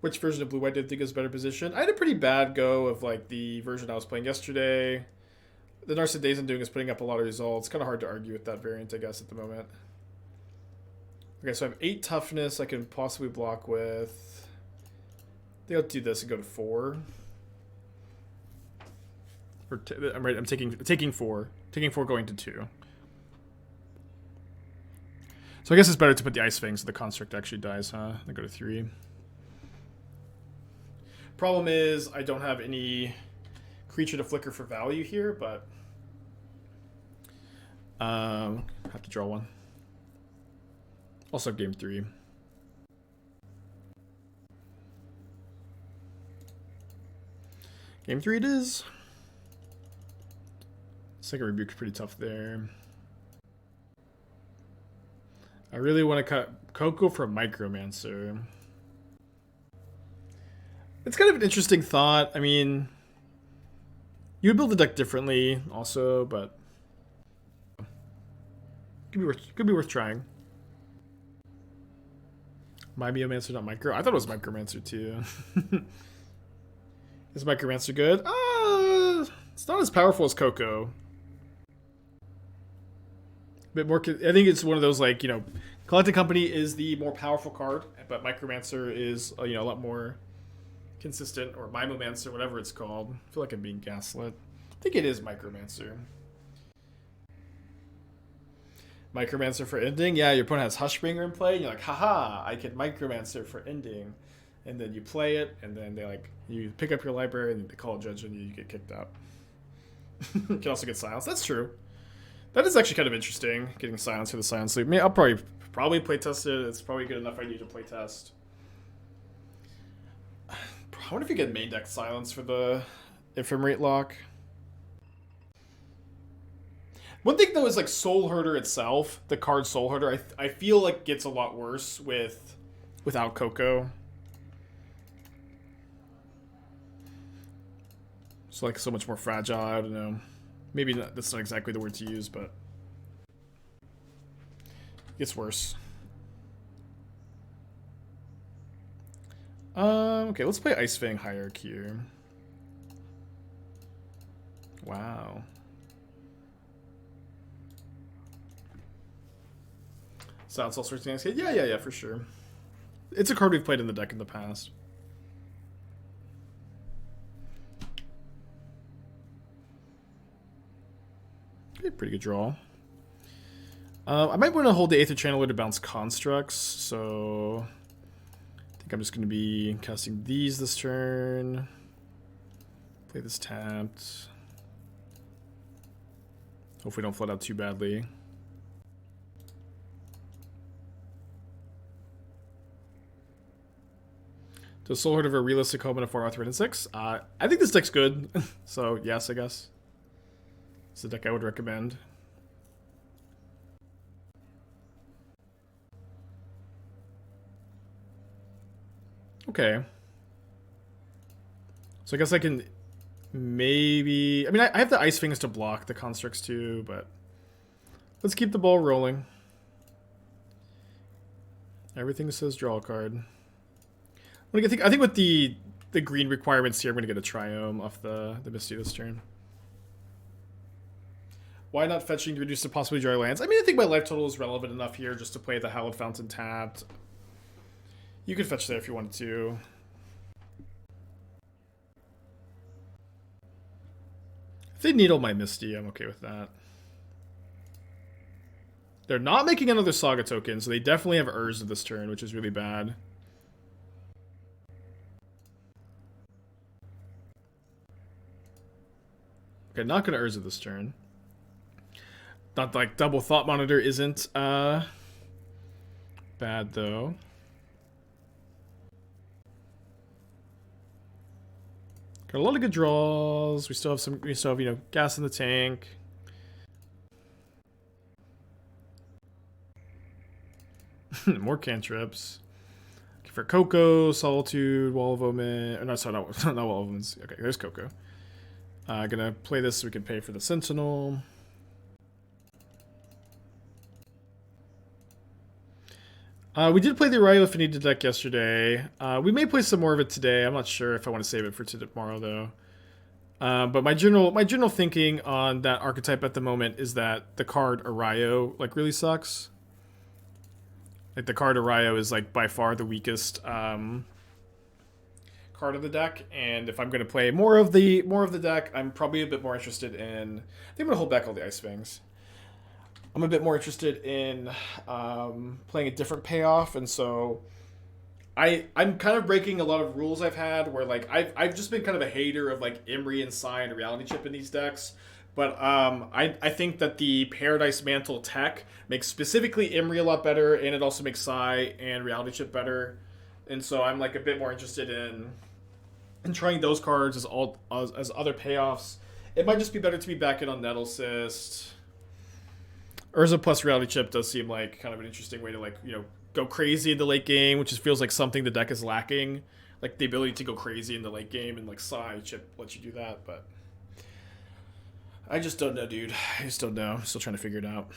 Which version of Blue-White did you think is better position? I had a pretty bad go of, like, the version I was playing yesterday. The Narset Days I'm doing is putting up a lot of results. Kind of hard to argue with that variant, I guess, at the moment. Okay, so I have 8 toughness I can possibly block with. I think I'll do this and go to 4. I'm right. I'm taking 4. Taking 4 going to 2. So I guess it's better to put the Ice-Fang so the construct actually dies, huh? Then go to 3. Problem is I don't have any creature to flicker for value here, but have to draw one. Also game 3. Game 3 it is. Second Rebuke's pretty tough there. I really want to cut CoCo for Micromancer. It's kind of an interesting thought. I mean, you would build the deck differently also, but could be worth trying. My Biomancer, not Micro. I thought it was Micromancer too. Is Micromancer good? It's not as powerful as CoCo. Bit more. I think it's one of those, like, you know, Collecting Company is the more powerful card, but Micromancer is, you know, a lot more consistent, or Mimomancer, whatever it's called. I feel like I'm being gaslit. I think it is Micromancer. Micromancer for ending? Yeah, your opponent has Hushbringer in play, and you're like, haha, I can Micromancer for ending. And then you play it, and then they, like, you pick up your library, and they call a judge, and you get kicked out. You can also get Silence. That's true. That is actually kind of interesting, getting Silence for the Silence Loop. I mean, I'll probably playtest it. It's probably good enough idea to playtest. I wonder if you get main deck Silence for the Ephemerate lock. One thing, though, is, like, Soulherder itself, the card Soulherder, I feel like gets a lot worse without CoCo. It's, like, so much more fragile. I don't know. Maybe that's not exactly the word to use, but it gets worse. Okay, let's play Ice-Fang Hierarch here. Wow. Sounds all sorts of things. Yeah, for sure. It's a card we've played in the deck in the past. Okay, pretty good draw. I might want to hold the Aether Channeler to bounce constructs, so I think I'm just going to be casting these this turn. Play this tapped. Hopefully don't flood out too badly. Does Soulherder have a realistic home in a 4 Arthur and 6? I think this deck's good, so yes, I guess. It's the deck I would recommend. Okay. So I guess I can maybe... I mean, I have the Ice-Fangs to block the constructs too, but let's keep the ball rolling. Everything says draw a card. I think with the green requirements here, I'm going to get a Triome off the Misty this turn. Why not fetching to reduce the possibly dry lands? I mean, I think my life total is relevant enough here just to play the Hallowed Fountain tapped. You could fetch there if you wanted to. If they needle my Misty, I'm okay with that. They're not making another Saga token, so they definitely have Urza this turn, which is really bad. Okay, not gonna Urza this turn. Not like double Thought Monitor isn't bad though. Got a lot of good draws. We still have you know, gas in the tank. More cantrips. Okay, for CoCo, Solitude, Wall of Omens. Or no, sorry, not Wall of Omens. Okay, there's CoCo. Gonna play this so we can pay for the Sentinel. We did play the Arrival Finita deck yesterday. We may play some more of it today. I'm not sure if I want to save it for tomorrow though. But my general thinking on that archetype at the moment is that the card Arayo like really sucks. Like the card Arayo is like by far the weakest card of the deck, and if I'm going to play more of the deck, I'm probably a bit more interested in... I think I'm going to hold back all the Ice-Fangs. I'm a bit more interested in playing a different payoff, and so I'm kind of breaking a lot of rules I've had where like I've just been kind of a hater of like Imri and Sai and Reality Chip in these decks. But I think that the Paradise Mantle tech makes specifically Imri a lot better, and it also makes Sai and Reality Chip better. And so I'm like a bit more interested in trying those cards as other payoffs. It might just be better to be back in on Nettle Cyst. Urza plus Reality Chip does seem like kind of an interesting way to, like, you know, go crazy in the late game, which just feels like something the deck is lacking. Like the ability to go crazy in the late game, and like Sai Chip lets you do that, but I just don't know, dude. I just don't know. I'm still trying to figure it out.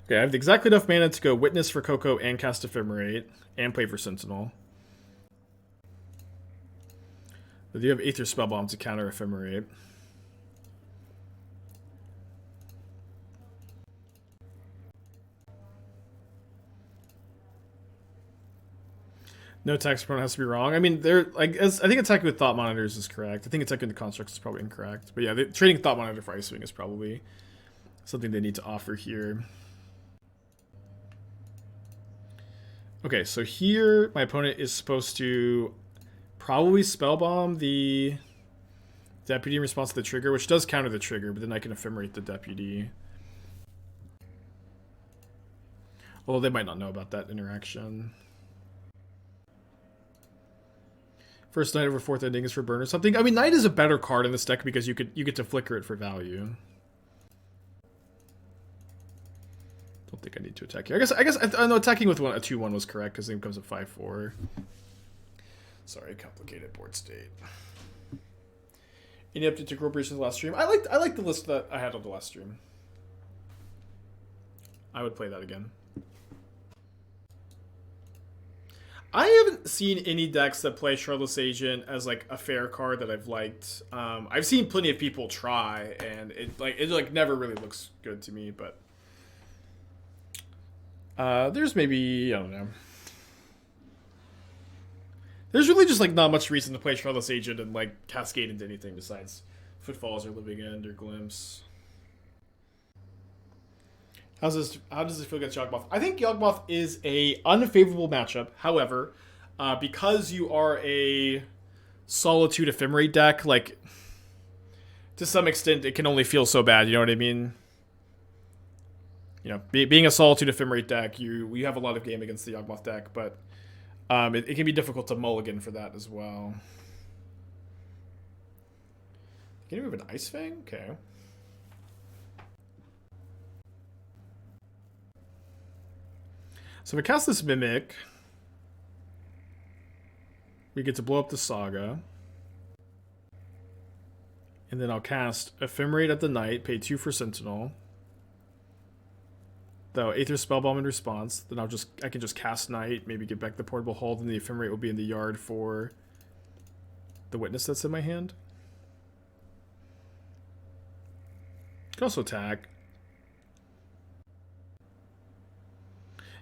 Okay, I have exactly enough mana to go Witness for CoCo and cast Ephemerate and play for Sentinel. But you have Aether Spellbomb to counter Ephemerate. No tax opponent has to be wrong. I mean, I think attacking with Thought Monitors is correct. I think attacking the Constructs is probably incorrect. But yeah, trading Thought Monitor for Ice-Fang is probably something they need to offer here. Okay, so here my opponent is supposed to probably Spellbomb the Deputy in response to the trigger, which does counter the trigger, but then I can Ephemerate the Deputy. Well, they might not know about that interaction. First Night over Fourth Ending is for burn or something. I mean, Night is a better card in this deck because you get to flicker it for value. Don't think I need to attack here. I guess I know attacking with a 2/1 was correct because then it becomes a 5/4. Sorry, complicated board state. Any update to corporations last stream? I liked the list that I had on the last stream. I would play that again. I haven't seen any decks that play Shardless Agent as like a fair card that I've liked. I've seen plenty of people try, and it never really looks good to me. But there's maybe, I don't know. There's really just like not much reason to play Shardless Agent and like cascade into anything besides Footfalls or Living End or Glimpse. How does it feel against Yawgmoth? I think Yawgmoth is a unfavorable matchup. However, because you are a Solitude Ephemerate deck, like to some extent, it can only feel so bad. You know what I mean? You know, being a Solitude Ephemerate deck, you have a lot of game against the Yawgmoth deck, but it can be difficult to mulligan for that as well. Can you move an Ice-Fang? Okay. So if I cast this Mimic, we get to blow up the Saga. And then I'll cast Ephemerate at the Night, pay 2 for Sentinel. Though Aether Spellbomb in response, then I can just cast Night, maybe get back the Portable Hold, and the Ephemerate will be in the yard for the Witness that's in my hand. Can also attack.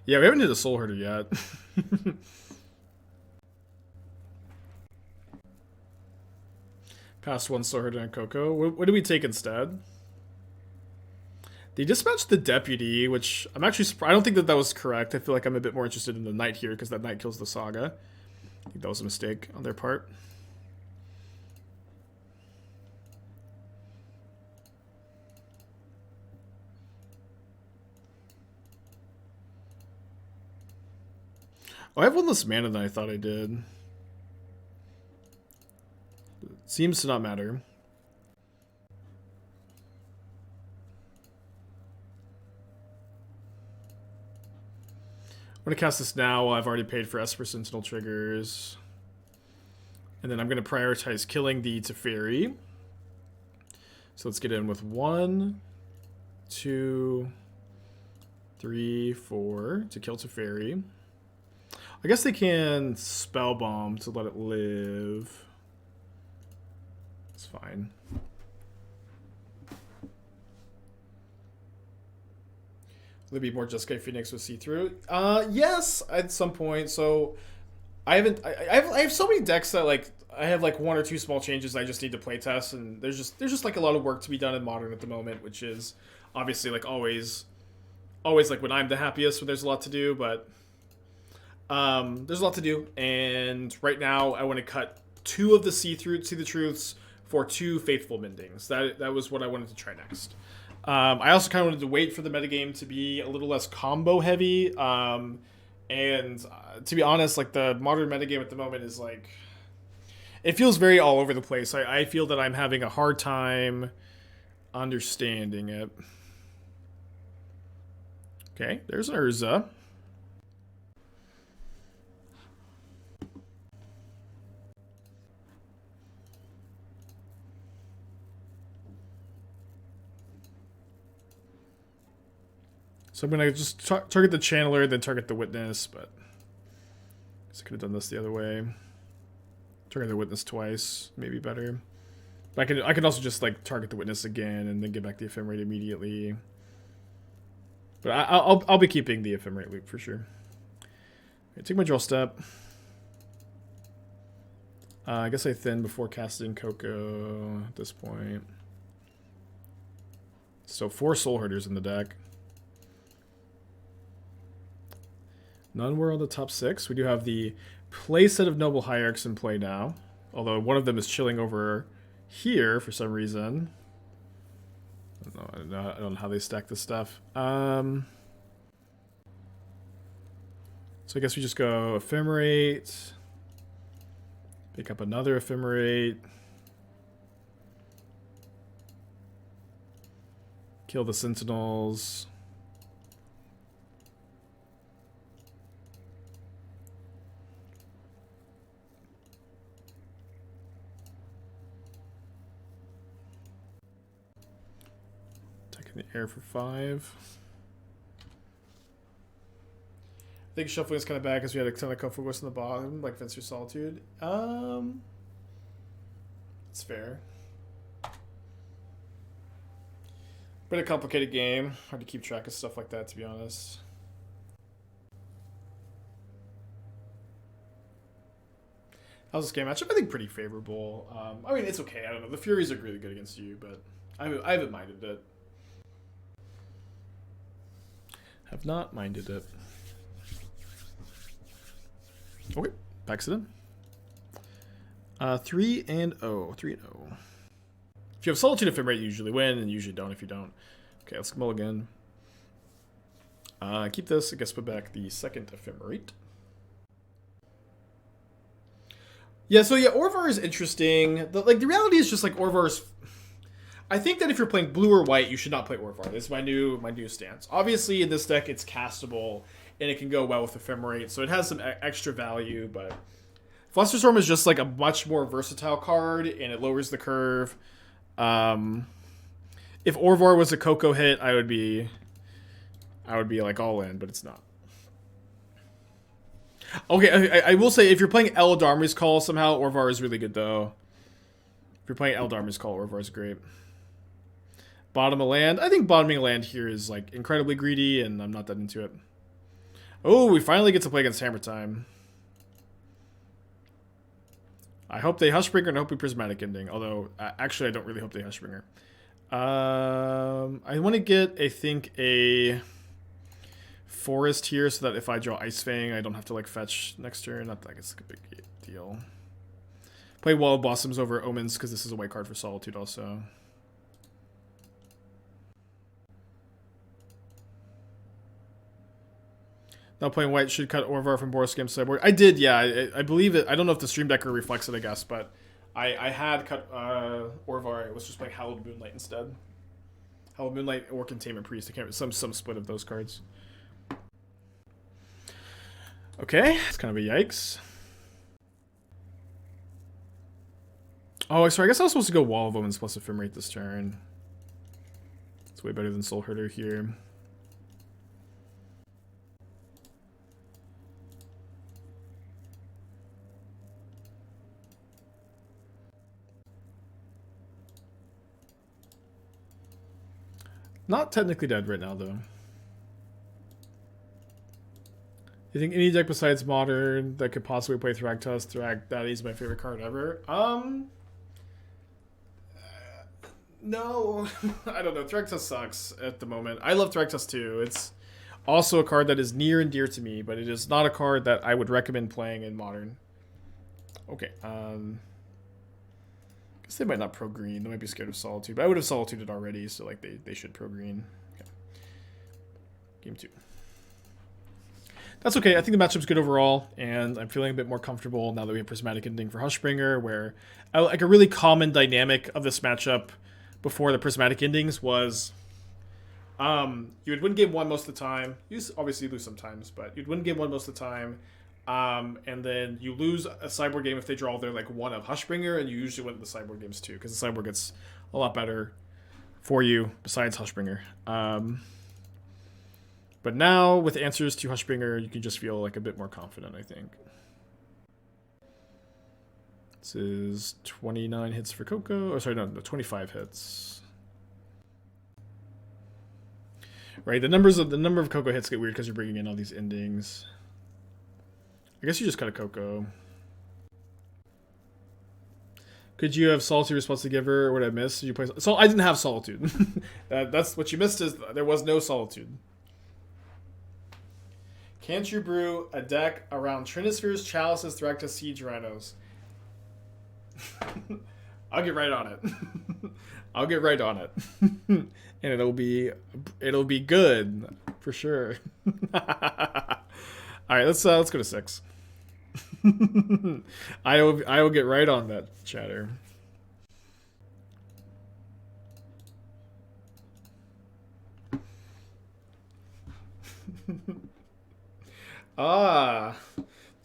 Yeah, we haven't hit a Soulherder yet. Past one Soulherder and CoCo. What do we take instead? They dispatched the Deputy, which I'm actually surprised. I don't think that was correct. I feel like I'm a bit more interested in the Knight here because that Knight kills the Saga. I think that was a mistake on their part. Oh, I have one less mana than I thought I did. Seems to not matter. I'm going to cast this now while I've already paid for Esper Sentinel triggers. And then I'm going to prioritize killing the Teferi. So let's get in with 1, 2, 3, 4 to kill Teferi. I guess they can Spellbomb to let it live. It's fine. Will there be more Jeskai Phoenix with see-through? Yes, at some point. So I have so many decks that like I have like 1 or 2 small changes I just need to play test, and there's just like a lot of work to be done in Modern at the moment, which is obviously like always like when I'm the happiest when there's a lot to do, but there's a lot to do, and right now I want to cut 2 of the see the truths for 2 faithful mendings. That was what I wanted to try next. I also kind of wanted to wait for the metagame to be a little less combo heavy, and to be honest, like the Modern metagame at the moment is like, it feels very all over the place. I feel that I'm having a hard time understanding it. Okay, there's an Urza. So I'm going to just target the Channeler, then target the Witness, but I guess I could have done this the other way. Target the Witness twice, maybe better. But I can also just like target the Witness again and then get back the Ephemerate immediately. But I'll be keeping the Ephemerate loop for sure. Okay, take my draw step. I guess I thin before casting CoCo at this point. So 4 Soulherders in the deck. None were on the top 6. We do have the playset of Noble Hierarchs in play now. Although one of them is chilling over here for some reason. I don't know how they stack this stuff. So I guess we just go Ephemerate. Pick up another Ephemerate. Kill the Sentinels. Taking the air for 5. I think shuffling is kind of bad because we had a ton of Comfort on the bottom, like Venser Solitude. It's fair. Been a complicated game. Hard to keep track of stuff like that, to be honest. How's this game matchup? I think pretty favorable. I mean, it's okay. I don't know. The Furies are really good against you, but I haven't minded it. Have not minded it. Okay, backs it in. 3 and 0. 3 and 0. If you have Solitude Ephemerate, you usually win, and you usually don't if you don't. Okay, let's mulligan. Keep this. I guess put back the second Ephemerate. Yeah, so yeah, Orvar is interesting. The reality is just like Orvar's. I think that if you're playing blue or white, you should not play Orvar. This is my new stance. Obviously, in this deck, it's castable, and it can go well with Ephemerate, so it has some extra value, but Flusterstorm is just like a much more versatile card, and it lowers the curve. If Orvar was a CoCo hit, I would be like all in, but it's not. Okay, I will say if you're playing Eldarmy's Call somehow, Orvar is really good though. If you're playing Eldarmy's Call, Orvar is great. Bottom of land. I think bottoming land here is like incredibly greedy, and I'm not that into it. Oh, we finally get to play against Hammer Time. I hope they Hushbringer and I hope we Prismatic Ending. Although, actually, I don't really hope they Hushbringer. I want to get, I think, a forest here so that if I draw Ice-Fang, I don't have to like fetch next turn. Not that it's like a big deal. Play Wall of Blossoms over Omens because this is a white card for Solitude also. Now playing white should cut Orvar from Boros Game sideboard. I did, yeah. I believe it. I don't know if the Stream Decker reflects it, I guess, but I had cut Orvar. I was just playing Hallowed Moonlight instead. Hallowed Moonlight or Containment Priest. I can't some split of those cards. Okay, it's kind of a yikes. Oh, sorry. I guess I was supposed to go Wall of Omens plus Ephemerate this turn. It's way better than Soulherder here. Not technically dead right now, though. You think any deck besides Modern that could possibly play Thragtusk? That is my favorite card ever. No. I don't know. Thragtusk sucks at the moment. I love Thragtusk too. It's also a card that is near and dear to me, but it is not a card that I would recommend playing in Modern. Okay. Guess they might not pro green. They might be scared of Solitude, but I would have Solituded already, so like they should pro green. Okay. Game 2. That's okay. I think the matchup's good overall, and I'm feeling a bit more comfortable now that we have Prismatic Ending for Hushbringer, where like a really common dynamic of this matchup before the Prismatic Endings was you would win game 1 most of the time. You obviously lose sometimes, but you'd win game 1 most of the time. And then you lose a sideboard game if they draw their like one of Hushbringer, and you usually win the sideboard games too, because the sideboard gets a lot better for you besides Hushbringer. But now, with answers to Hushbringer, you can just feel like a bit more confident, I think. This is 29 hits for CoCo. Oh, sorry, no, 25 hits. Right, the number of CoCo hits get weird because you're bringing in all these endings. I guess you just cut a CoCo. Could you have Solitude response to Giver? Or what I missed? Did you play? So I didn't have Solitude. That's what you missed. Is there was no Solitude. Can't you brew a deck around Trinispheres, Chalices, Thrakta, Siege, Rhinos? I'll get right on it. I'll get right on it, and it'll be good for sure. All right, let's go to 6. I will get right on that, chatter.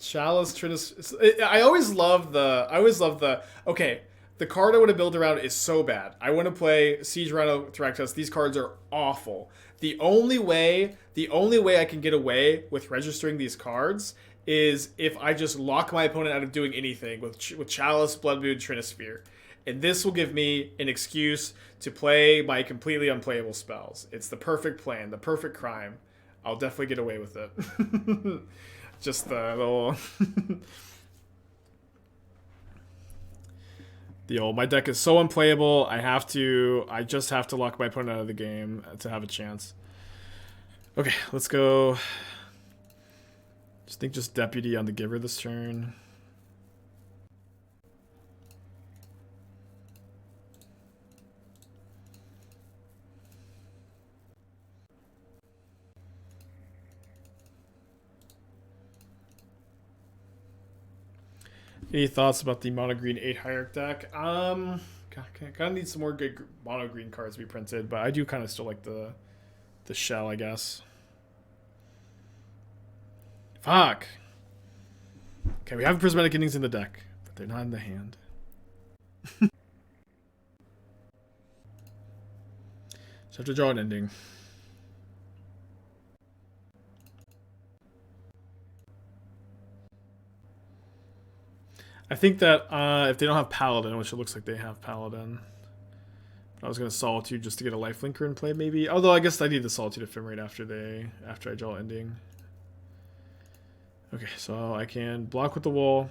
Chalice Trinis. I always love the. Okay, the card I want to build around is so bad. I want to play Siege Rhino Thraktos. These cards are awful. The only way I can get away with registering these cards is if I just lock my opponent out of doing anything with Chalice, Bloodmoon, Trinisphere. And this will give me an excuse to play my completely unplayable spells. It's the perfect plan, the perfect crime. I'll definitely get away with it. Just the little... my deck is so unplayable, I just have to lock my opponent out of the game to have a chance. Okay, let's go... Just Deputy on the Giver this turn. Any thoughts about the mono green 8 Hierarch deck? Kind of need some more good mono green cards to be printed, but I do kind of still like the shell, I guess. Fuck. Okay, we have Prismatic Endings in the deck, but they're not in the hand. So I have to draw an ending. I think that if they don't have Paladin, which it looks like they have Paladin, I was going to Solitude just to get a lifelinker in play, maybe. Although I guess I need the Solitude Ephemerate after I draw ending. Okay, so I can block with the wall.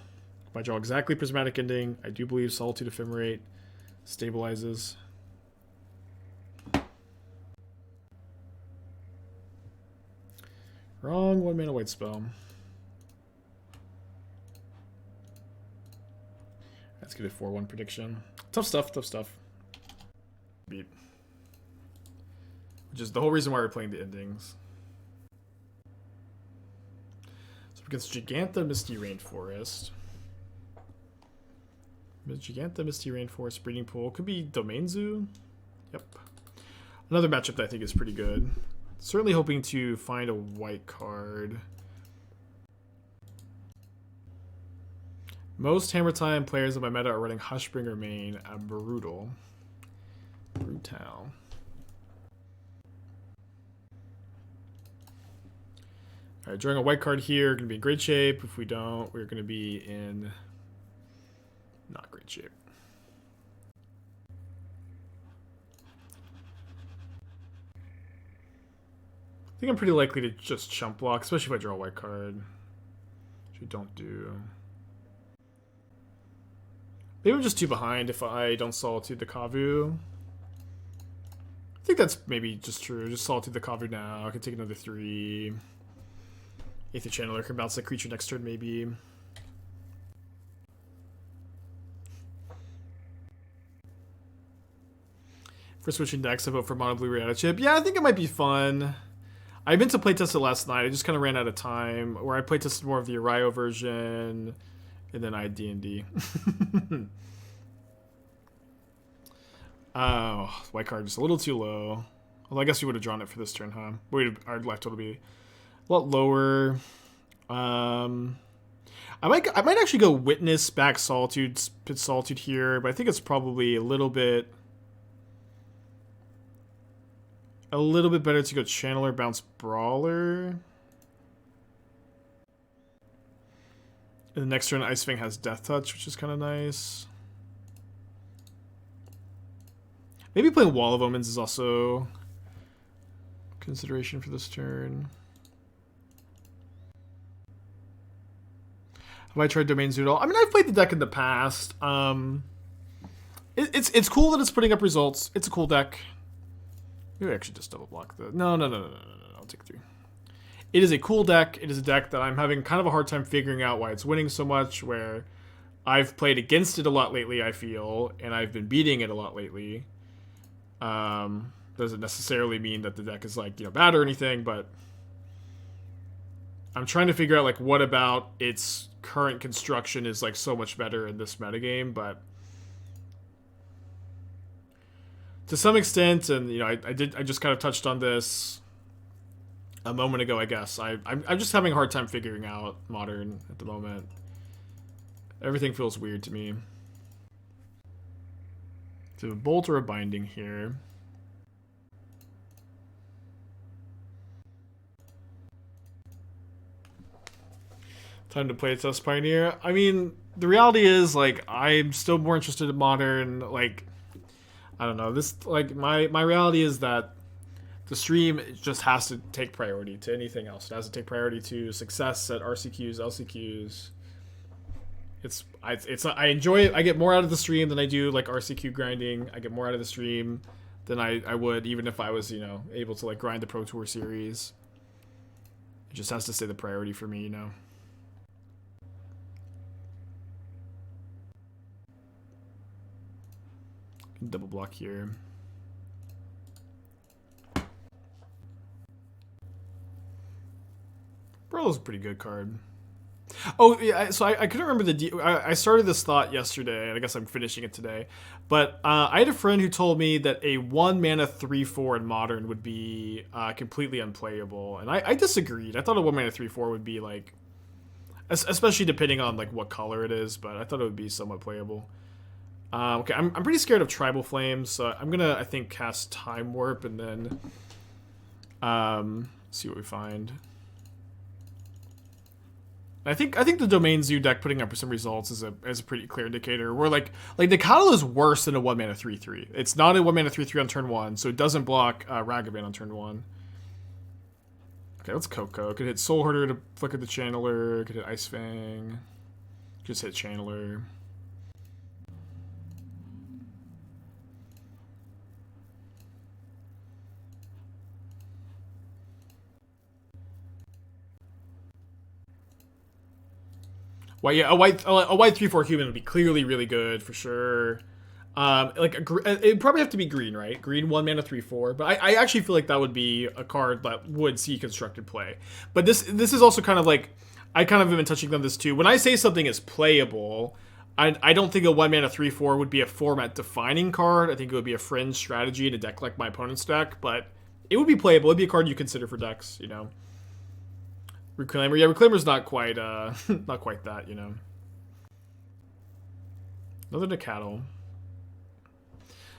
If I draw exactly Prismatic Ending, I do believe Solitude Ephemerate stabilizes. Wrong 1 mana white spell. Let's get a 4-1 prediction. Tough stuff, tough stuff. Beat. Which is the whole reason why we're playing the endings. So against Giganta, Misty Rainforest. Giganta, Misty Rainforest, Breeding Pool. Could be Domain Zoo. Yep. Another matchup that I think is pretty good. Certainly hoping to find a white card. Most Hammer Time players in my meta are running Hushbringer main at Brutal. Alright, drawing a white card here, going to be in great shape. If we don't, we're going to be in not great shape. I think I'm pretty likely to just chump block, especially if I draw a white card. Which we don't do. Maybe I'm just too behind if I don't Solitude the Kavu. I think that's maybe just true. Just Solitude the Kavu now. I can take another 3. Aether Channeler can bounce that creature next turn, maybe. For switching decks, I vote for Mono Blue Rata Chip. Yeah, I think it might be fun. I meant to playtest it last night. I just kind of ran out of time. Where I playtested more of the Ario version, and then I had D&D. Oh, white card just a little too low. Well, I guess we would have drawn it for this turn, huh? Our life total would be a lot lower. I might actually go Witness back Solitude, put Solitude here, but I think it's probably a little bit. a little bit better to go Channeler, bounce Brawler. And the next turn, Ice-Fang has Death Touch, which is kind of nice. Maybe playing Wall of Omens is also consideration for this turn. Have I tried Domain Zoo at all? I mean, I've played the deck in the past. It's cool that it's putting up results. It's a cool deck. Maybe I actually just double block the... No. I'll take 3. It is a cool deck. It is a deck that I'm having kind of a hard time figuring out why it's winning so much, where I've played against it a lot lately, I feel, and I've been beating it a lot lately. Doesn't necessarily mean that the deck is, like, bad or anything, but I'm trying to figure out, like, what about its current construction is, like, so much better in this metagame, but to some extent, and, I just kind of touched on this a moment ago, I guess. I'm just having a hard time figuring out Modern at the moment. Everything feels weird to me. So a Bolt or a Binding here. Time to play Test Pioneer. I mean, the reality is, like, I'm still more interested in Modern. Like, I don't know. This, like, my reality is that the stream just has to take priority to anything else. It has to take priority to success at RCQs, LCQs. I enjoy it. I get more out of the stream than I do, like, RCQ grinding. I get more out of the stream than I would even if I was, able to, like, grind the Pro Tour series. It just has to stay the priority for me, Double block here. Brawler's a pretty good card. Oh, yeah, so I couldn't remember I started this thought yesterday, and I guess I'm finishing it today. But I had a friend who told me that a 1-mana 3/4 in Modern would be completely unplayable. And I disagreed. I thought a 1-mana 3/4 would be, like, especially depending on, like, what color it is, but I thought it would be somewhat playable. Okay, I'm pretty scared of Tribal Flames, so I'm gonna, I think, cast Time Warp and then see what we find. I think the Domain Zoo deck putting up some results is a pretty clear indicator. Where like the Coatl is worse than a 1-mana 3/3. It's not a 1-mana 3/3 on turn 1, so it doesn't block Ragavan on turn 1. Okay, let's CoCo. Could hit Soulherder to flicker the Channeler. Could hit Ice-Fang. Just hit Channeler. Well, yeah, a white 3/4 human would be clearly really good for sure. It'd probably have to be green, right? Green 1-mana 3/4. But I actually feel like that would be a card that would see constructed play. But this is also kind of like, I kind of have been touching on this too. When I say something is playable, I don't think a 1-mana 3/4 would be a format defining card. I think it would be a fringe strategy in a deck like my opponent's deck, but it would be playable. It'd be a card you consider for decks, Reclaimer. Yeah, Reclaimer's not quite not quite that, Another Coatl.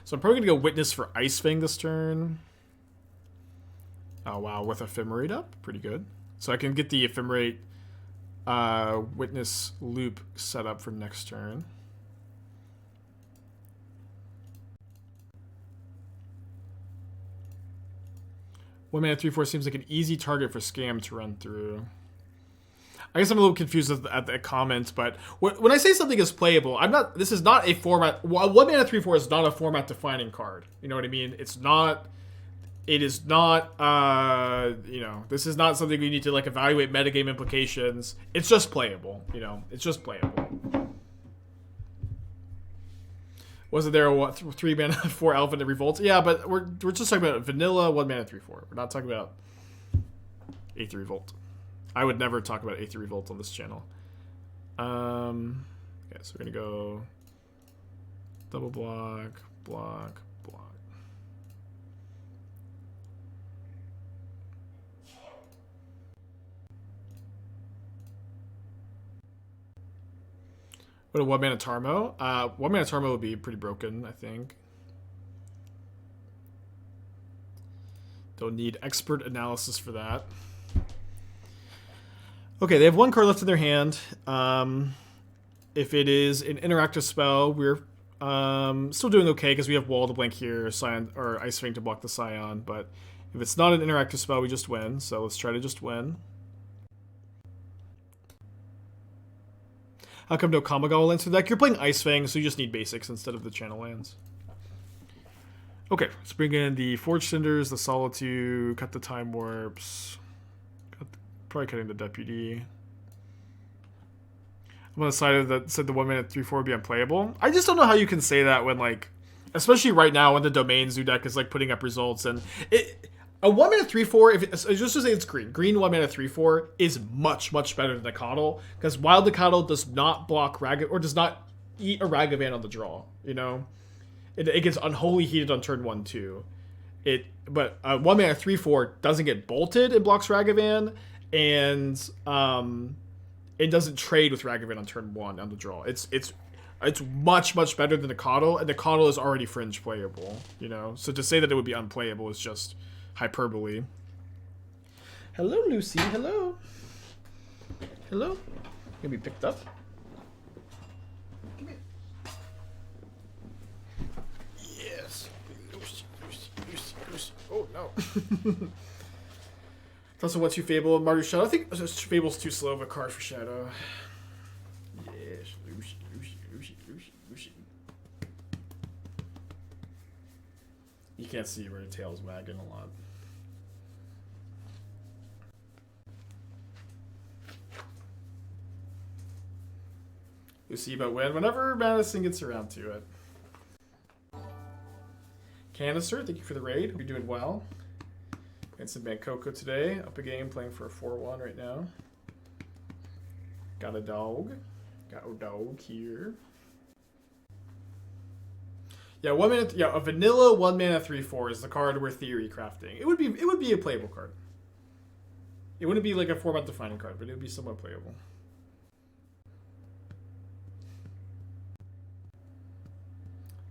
So I'm probably gonna go Witness for Ice-Fang this turn. Oh wow, with Ephemerate up, pretty good. So I can get the Ephemerate Witness loop set up for next turn. One mana 3/4 seems like an easy target for Scam to run through. I guess I'm a little confused at the comment, but when I say something is playable, this is not a format. 1-mana 3/4 is not a format defining card. You know what I mean? It is not. This is not something we need to, like, evaluate metagame implications. It's just playable. It's just playable. Wasn't there a 3-mana 4 Elf in the Revolt? Yeah, but we're just talking about vanilla 1-mana 3/4. We're not talking about Aether Revolt. I would never talk about Aether Revolt on this channel. Okay, so we're gonna go double block, block, block. What a 1-mana Tarmo? 1-mana Tarmo would be pretty broken, I think. Don't need expert analysis for that. Okay, they have one card left in their hand. If it is an interactive spell, we're still doing okay because we have Wall to blank here, Scion or Ice-Fang to block the Scion. But if it's not an interactive spell, we just win. So let's try to just win. How come no Kamigawa lands for the deck? You're playing Ice-Fang, so you just need basics instead of the channel lands. Okay, let's bring in the Forge-Tenders, the Solitude, cut the Time Warps. Probably cutting the Deputy. I'm on the side of that said the 1 mana 3/4 would be unplayable. I just don't know how you can say that when, like, especially right now when the Domain Zoo deck is like putting up results, and a 1 mana 3/4, if it's just to say it's green 1 mana 3/4 is much better than the Coatl, because while the Coatl does not block or does not eat a Ragavan on the draw, you know, it gets unholy heated on turn 1 too. But 1 mana 3/4 doesn't get bolted and blocks Ragavan, and it doesn't trade with Ragavan on turn 1 on the draw. It's much better than the Coatl, and the Coatl is already fringe playable, you know. So to say that it would be unplayable is just hyperbole. Hello, Lucy. Hello. Hello. Gonna be picked up. Come here. Yes. Lucy. Oh no. Also, what's your Fable of Martyr Shadow? I think Fable's too slow of a card for Shadow. Yes, Lucy. You can't see where the tail's wagging a lot. Lucy, but whenever Madison gets around to it. Canister, thank you for the raid. Hope you're doing well. And some Bant CoCo today. Up a game, playing for a 4-1 right now. Got a dog. Got a dog here. Yeah, a vanilla 1 mana 3/4 is the card we're theory crafting. It would be a playable card. It wouldn't be like a format defining card, but it would be somewhat playable.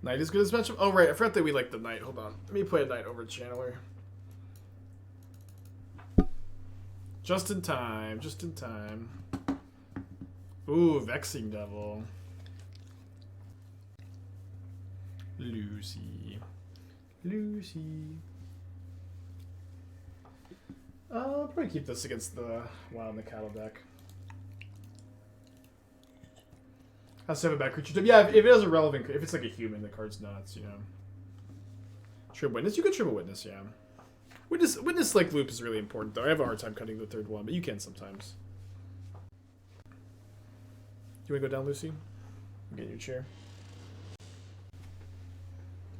Knight is good as matchup. Oh right, I forgot that we like the Knight. Hold on. Let me play a Knight over Channeler. Just in time. Ooh, Vexing Devil. Lucy. I'll probably keep this against the Wild and the Cattle deck. Has to have a bad creature type. Yeah, if it has a relevant, if it's like a human, the card's nuts, you know. Trib Witness, you can Tribal Witness, yeah. Witness like loop is really important though. I have a hard time cutting the third one, but you can sometimes. You wanna go down, Lucy? Get in your chair.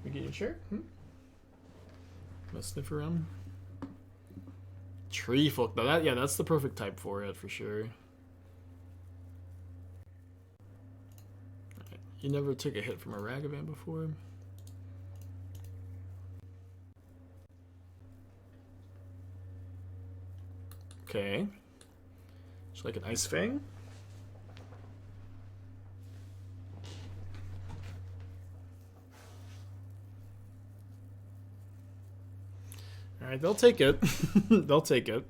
We get in your chair? Let's sniff around. Tree folk. Now that's the perfect type for it for sure. Right. You never took a hit from a Ragavan before. Okay. Just like an Ice-Fang. Alright, they'll take it. They'll take it.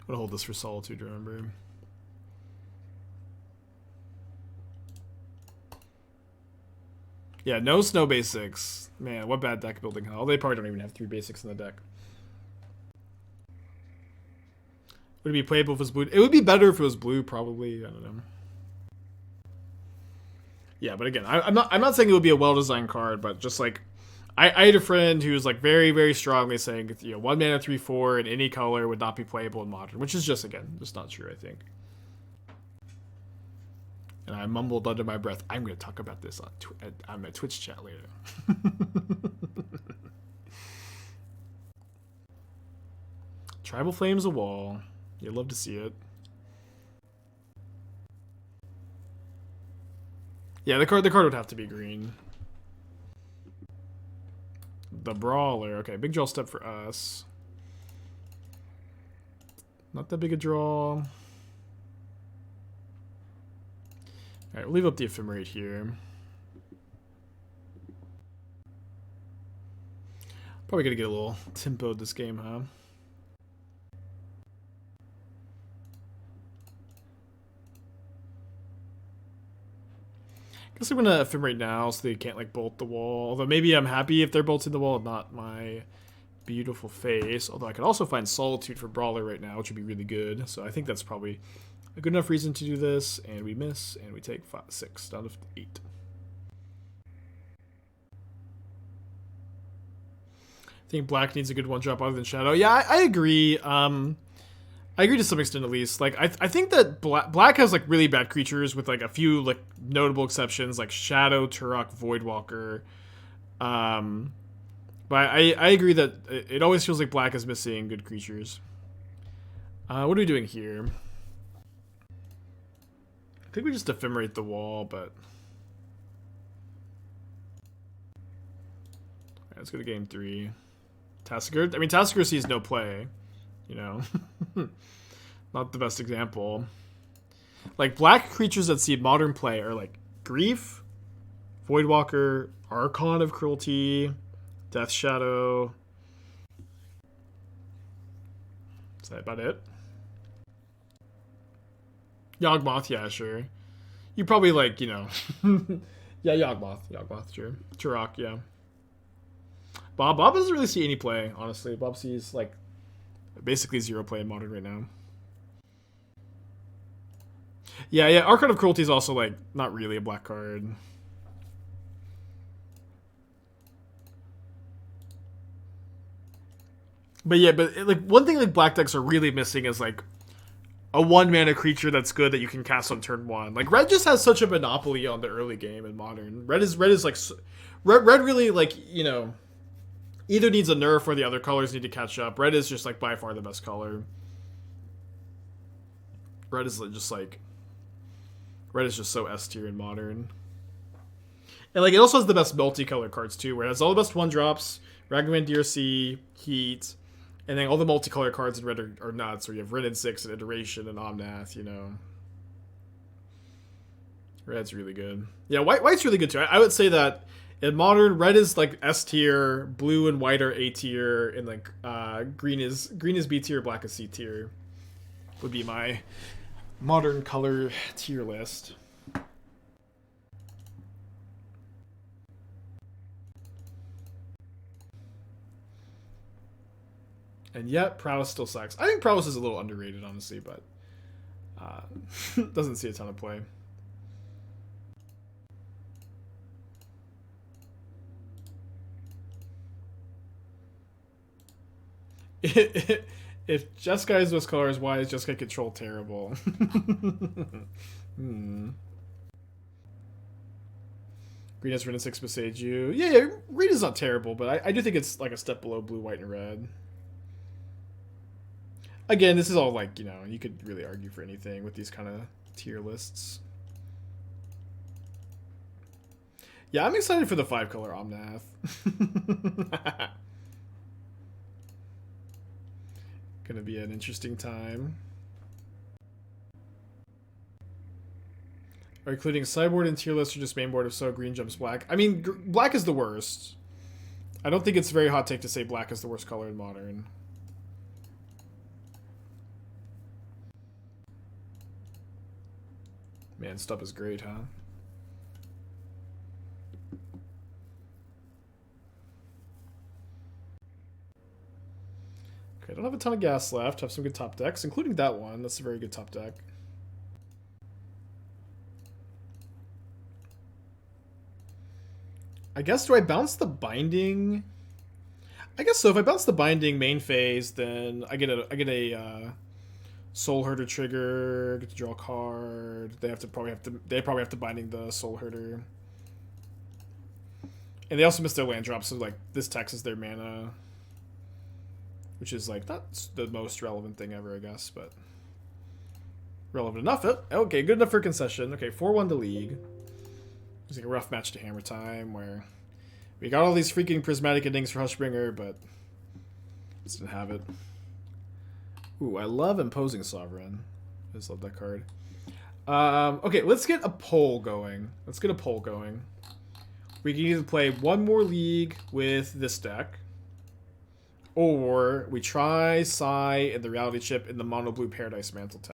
I'm gonna hold this for Solitude, remember. Yeah, no snow basics. Man, what bad deck building hell. They probably don't even have 3 basics in the deck. Would it be playable if it was blue? It would be better if it was blue, probably. I don't know. Yeah, but again, I'm not saying it would be a well-designed card, but just like I had a friend who was like very strongly saying, you know, 1 mana 3/4 in any color would not be playable in Modern, which is just not true, I think. And I mumbled under my breath, I'm going to talk about this on my Twitch chat later. Tribal Flame's a wall. You'd love to see it. Yeah, the card would have to be green. The Brawler. Okay, big draw step for us. Not that big a draw. Alright, we'll leave up the Ephemerate here. Probably gonna get a little tempoed this game, huh? Guess I'm gonna Ephemerate now so they can't like bolt the wall. Although maybe I'm happy if they're bolting the wall, not my beautiful face. Although I could also find Solitude for Brawler right now, which would be really good. So I think that's probably a good enough reason to do this. And we miss, and we take 6 down to 8. I think black needs a good one drop other than Shadow. Yeah, I agree. I agree to some extent, at least. Like, I think that black has like really bad creatures with like a few like notable exceptions, like Shadow, Turok, Voidwalker. But I agree that it always feels like black is missing good creatures. What are we doing here? I think we just Ephemerate the wall, but right, let's go to game 3. Tassiger. I mean, Tassiger sees no play. You know, not the best example. Like, black creatures that see modern play are like Grief, Voidwalker, Archon of Cruelty, Death Shadow. Is that about it? Yawgmoth, yeah, sure. You probably like, you know, yeah, Yawgmoth, sure. Turok, yeah. Bob doesn't really see any play, honestly. Bob sees like basically 0 play in Modern right now. Yeah, Archon of Cruelty is also, like, not really a black card. But yeah, like, one thing, like, black decks are really missing is, like, a 1-mana creature that's good that you can cast on turn 1. Like, red just has such a monopoly on the early game in Modern. Red is like, red really, like, you know, either needs a nerf or the other colors need to catch up. Red is just, like, by far the best color. Red is just so S tier in Modern. And, like, it also has the best multicolor cards, too, where it has all the best 1-drops, Ragavan DRC, Heat, and then all the multicolor cards in red are nuts, where you have Written 6 and Iteration and Omnath, you know. Red's really good. Yeah, white's really good, too. I would say that in Modern, red is, like, S tier, blue and white are A tier, and, like, green is B tier, black is C tier. Would be my Modern color tier list. And yet, Prowess still sucks. I think Prowess is a little underrated, honestly, but doesn't see a ton of play. If Jeskai is those colors, why is Jeskai control terrible? Green has Written 6 beside you. Yeah, green is not terrible, but I do think it's like a step below blue, white, and red. Again, this is all like, you know, you could really argue for anything with these kind of tier lists. Yeah, I'm excited for the 5-color Omnath. Gonna be an interesting time. Are including sideboard and tier list or just mainboard? If so, green jumps black. I mean, black is the worst. I don't think it's a very hot take to say black is the worst color in Modern. Man, Stub is great, huh? Okay, I don't have a ton of gas left. Have some good top decks, including that one. That's a very good top deck. I guess, do I bounce the Binding? I guess so. If I bounce the Binding main phase, then I get a Soulherder trigger, get to draw a card. They probably have to Binding the Soulherder. And they also miss their land drop, so like this taxes their mana. Which is like not the most relevant thing ever, I guess, but relevant enough. Okay, good enough for concession. Okay, 4-1 to League. It's like a rough match to Hammer Time where we got all these freaking prismatic endings for Hushbringer, but just didn't have it. Ooh, I love Imposing Sovereign. I just love that card. Okay, let's get a poll going. We can either play one more League with this deck, Or we try Psy and the Reality Chip in the Mono Blue Paradise Mantle tech.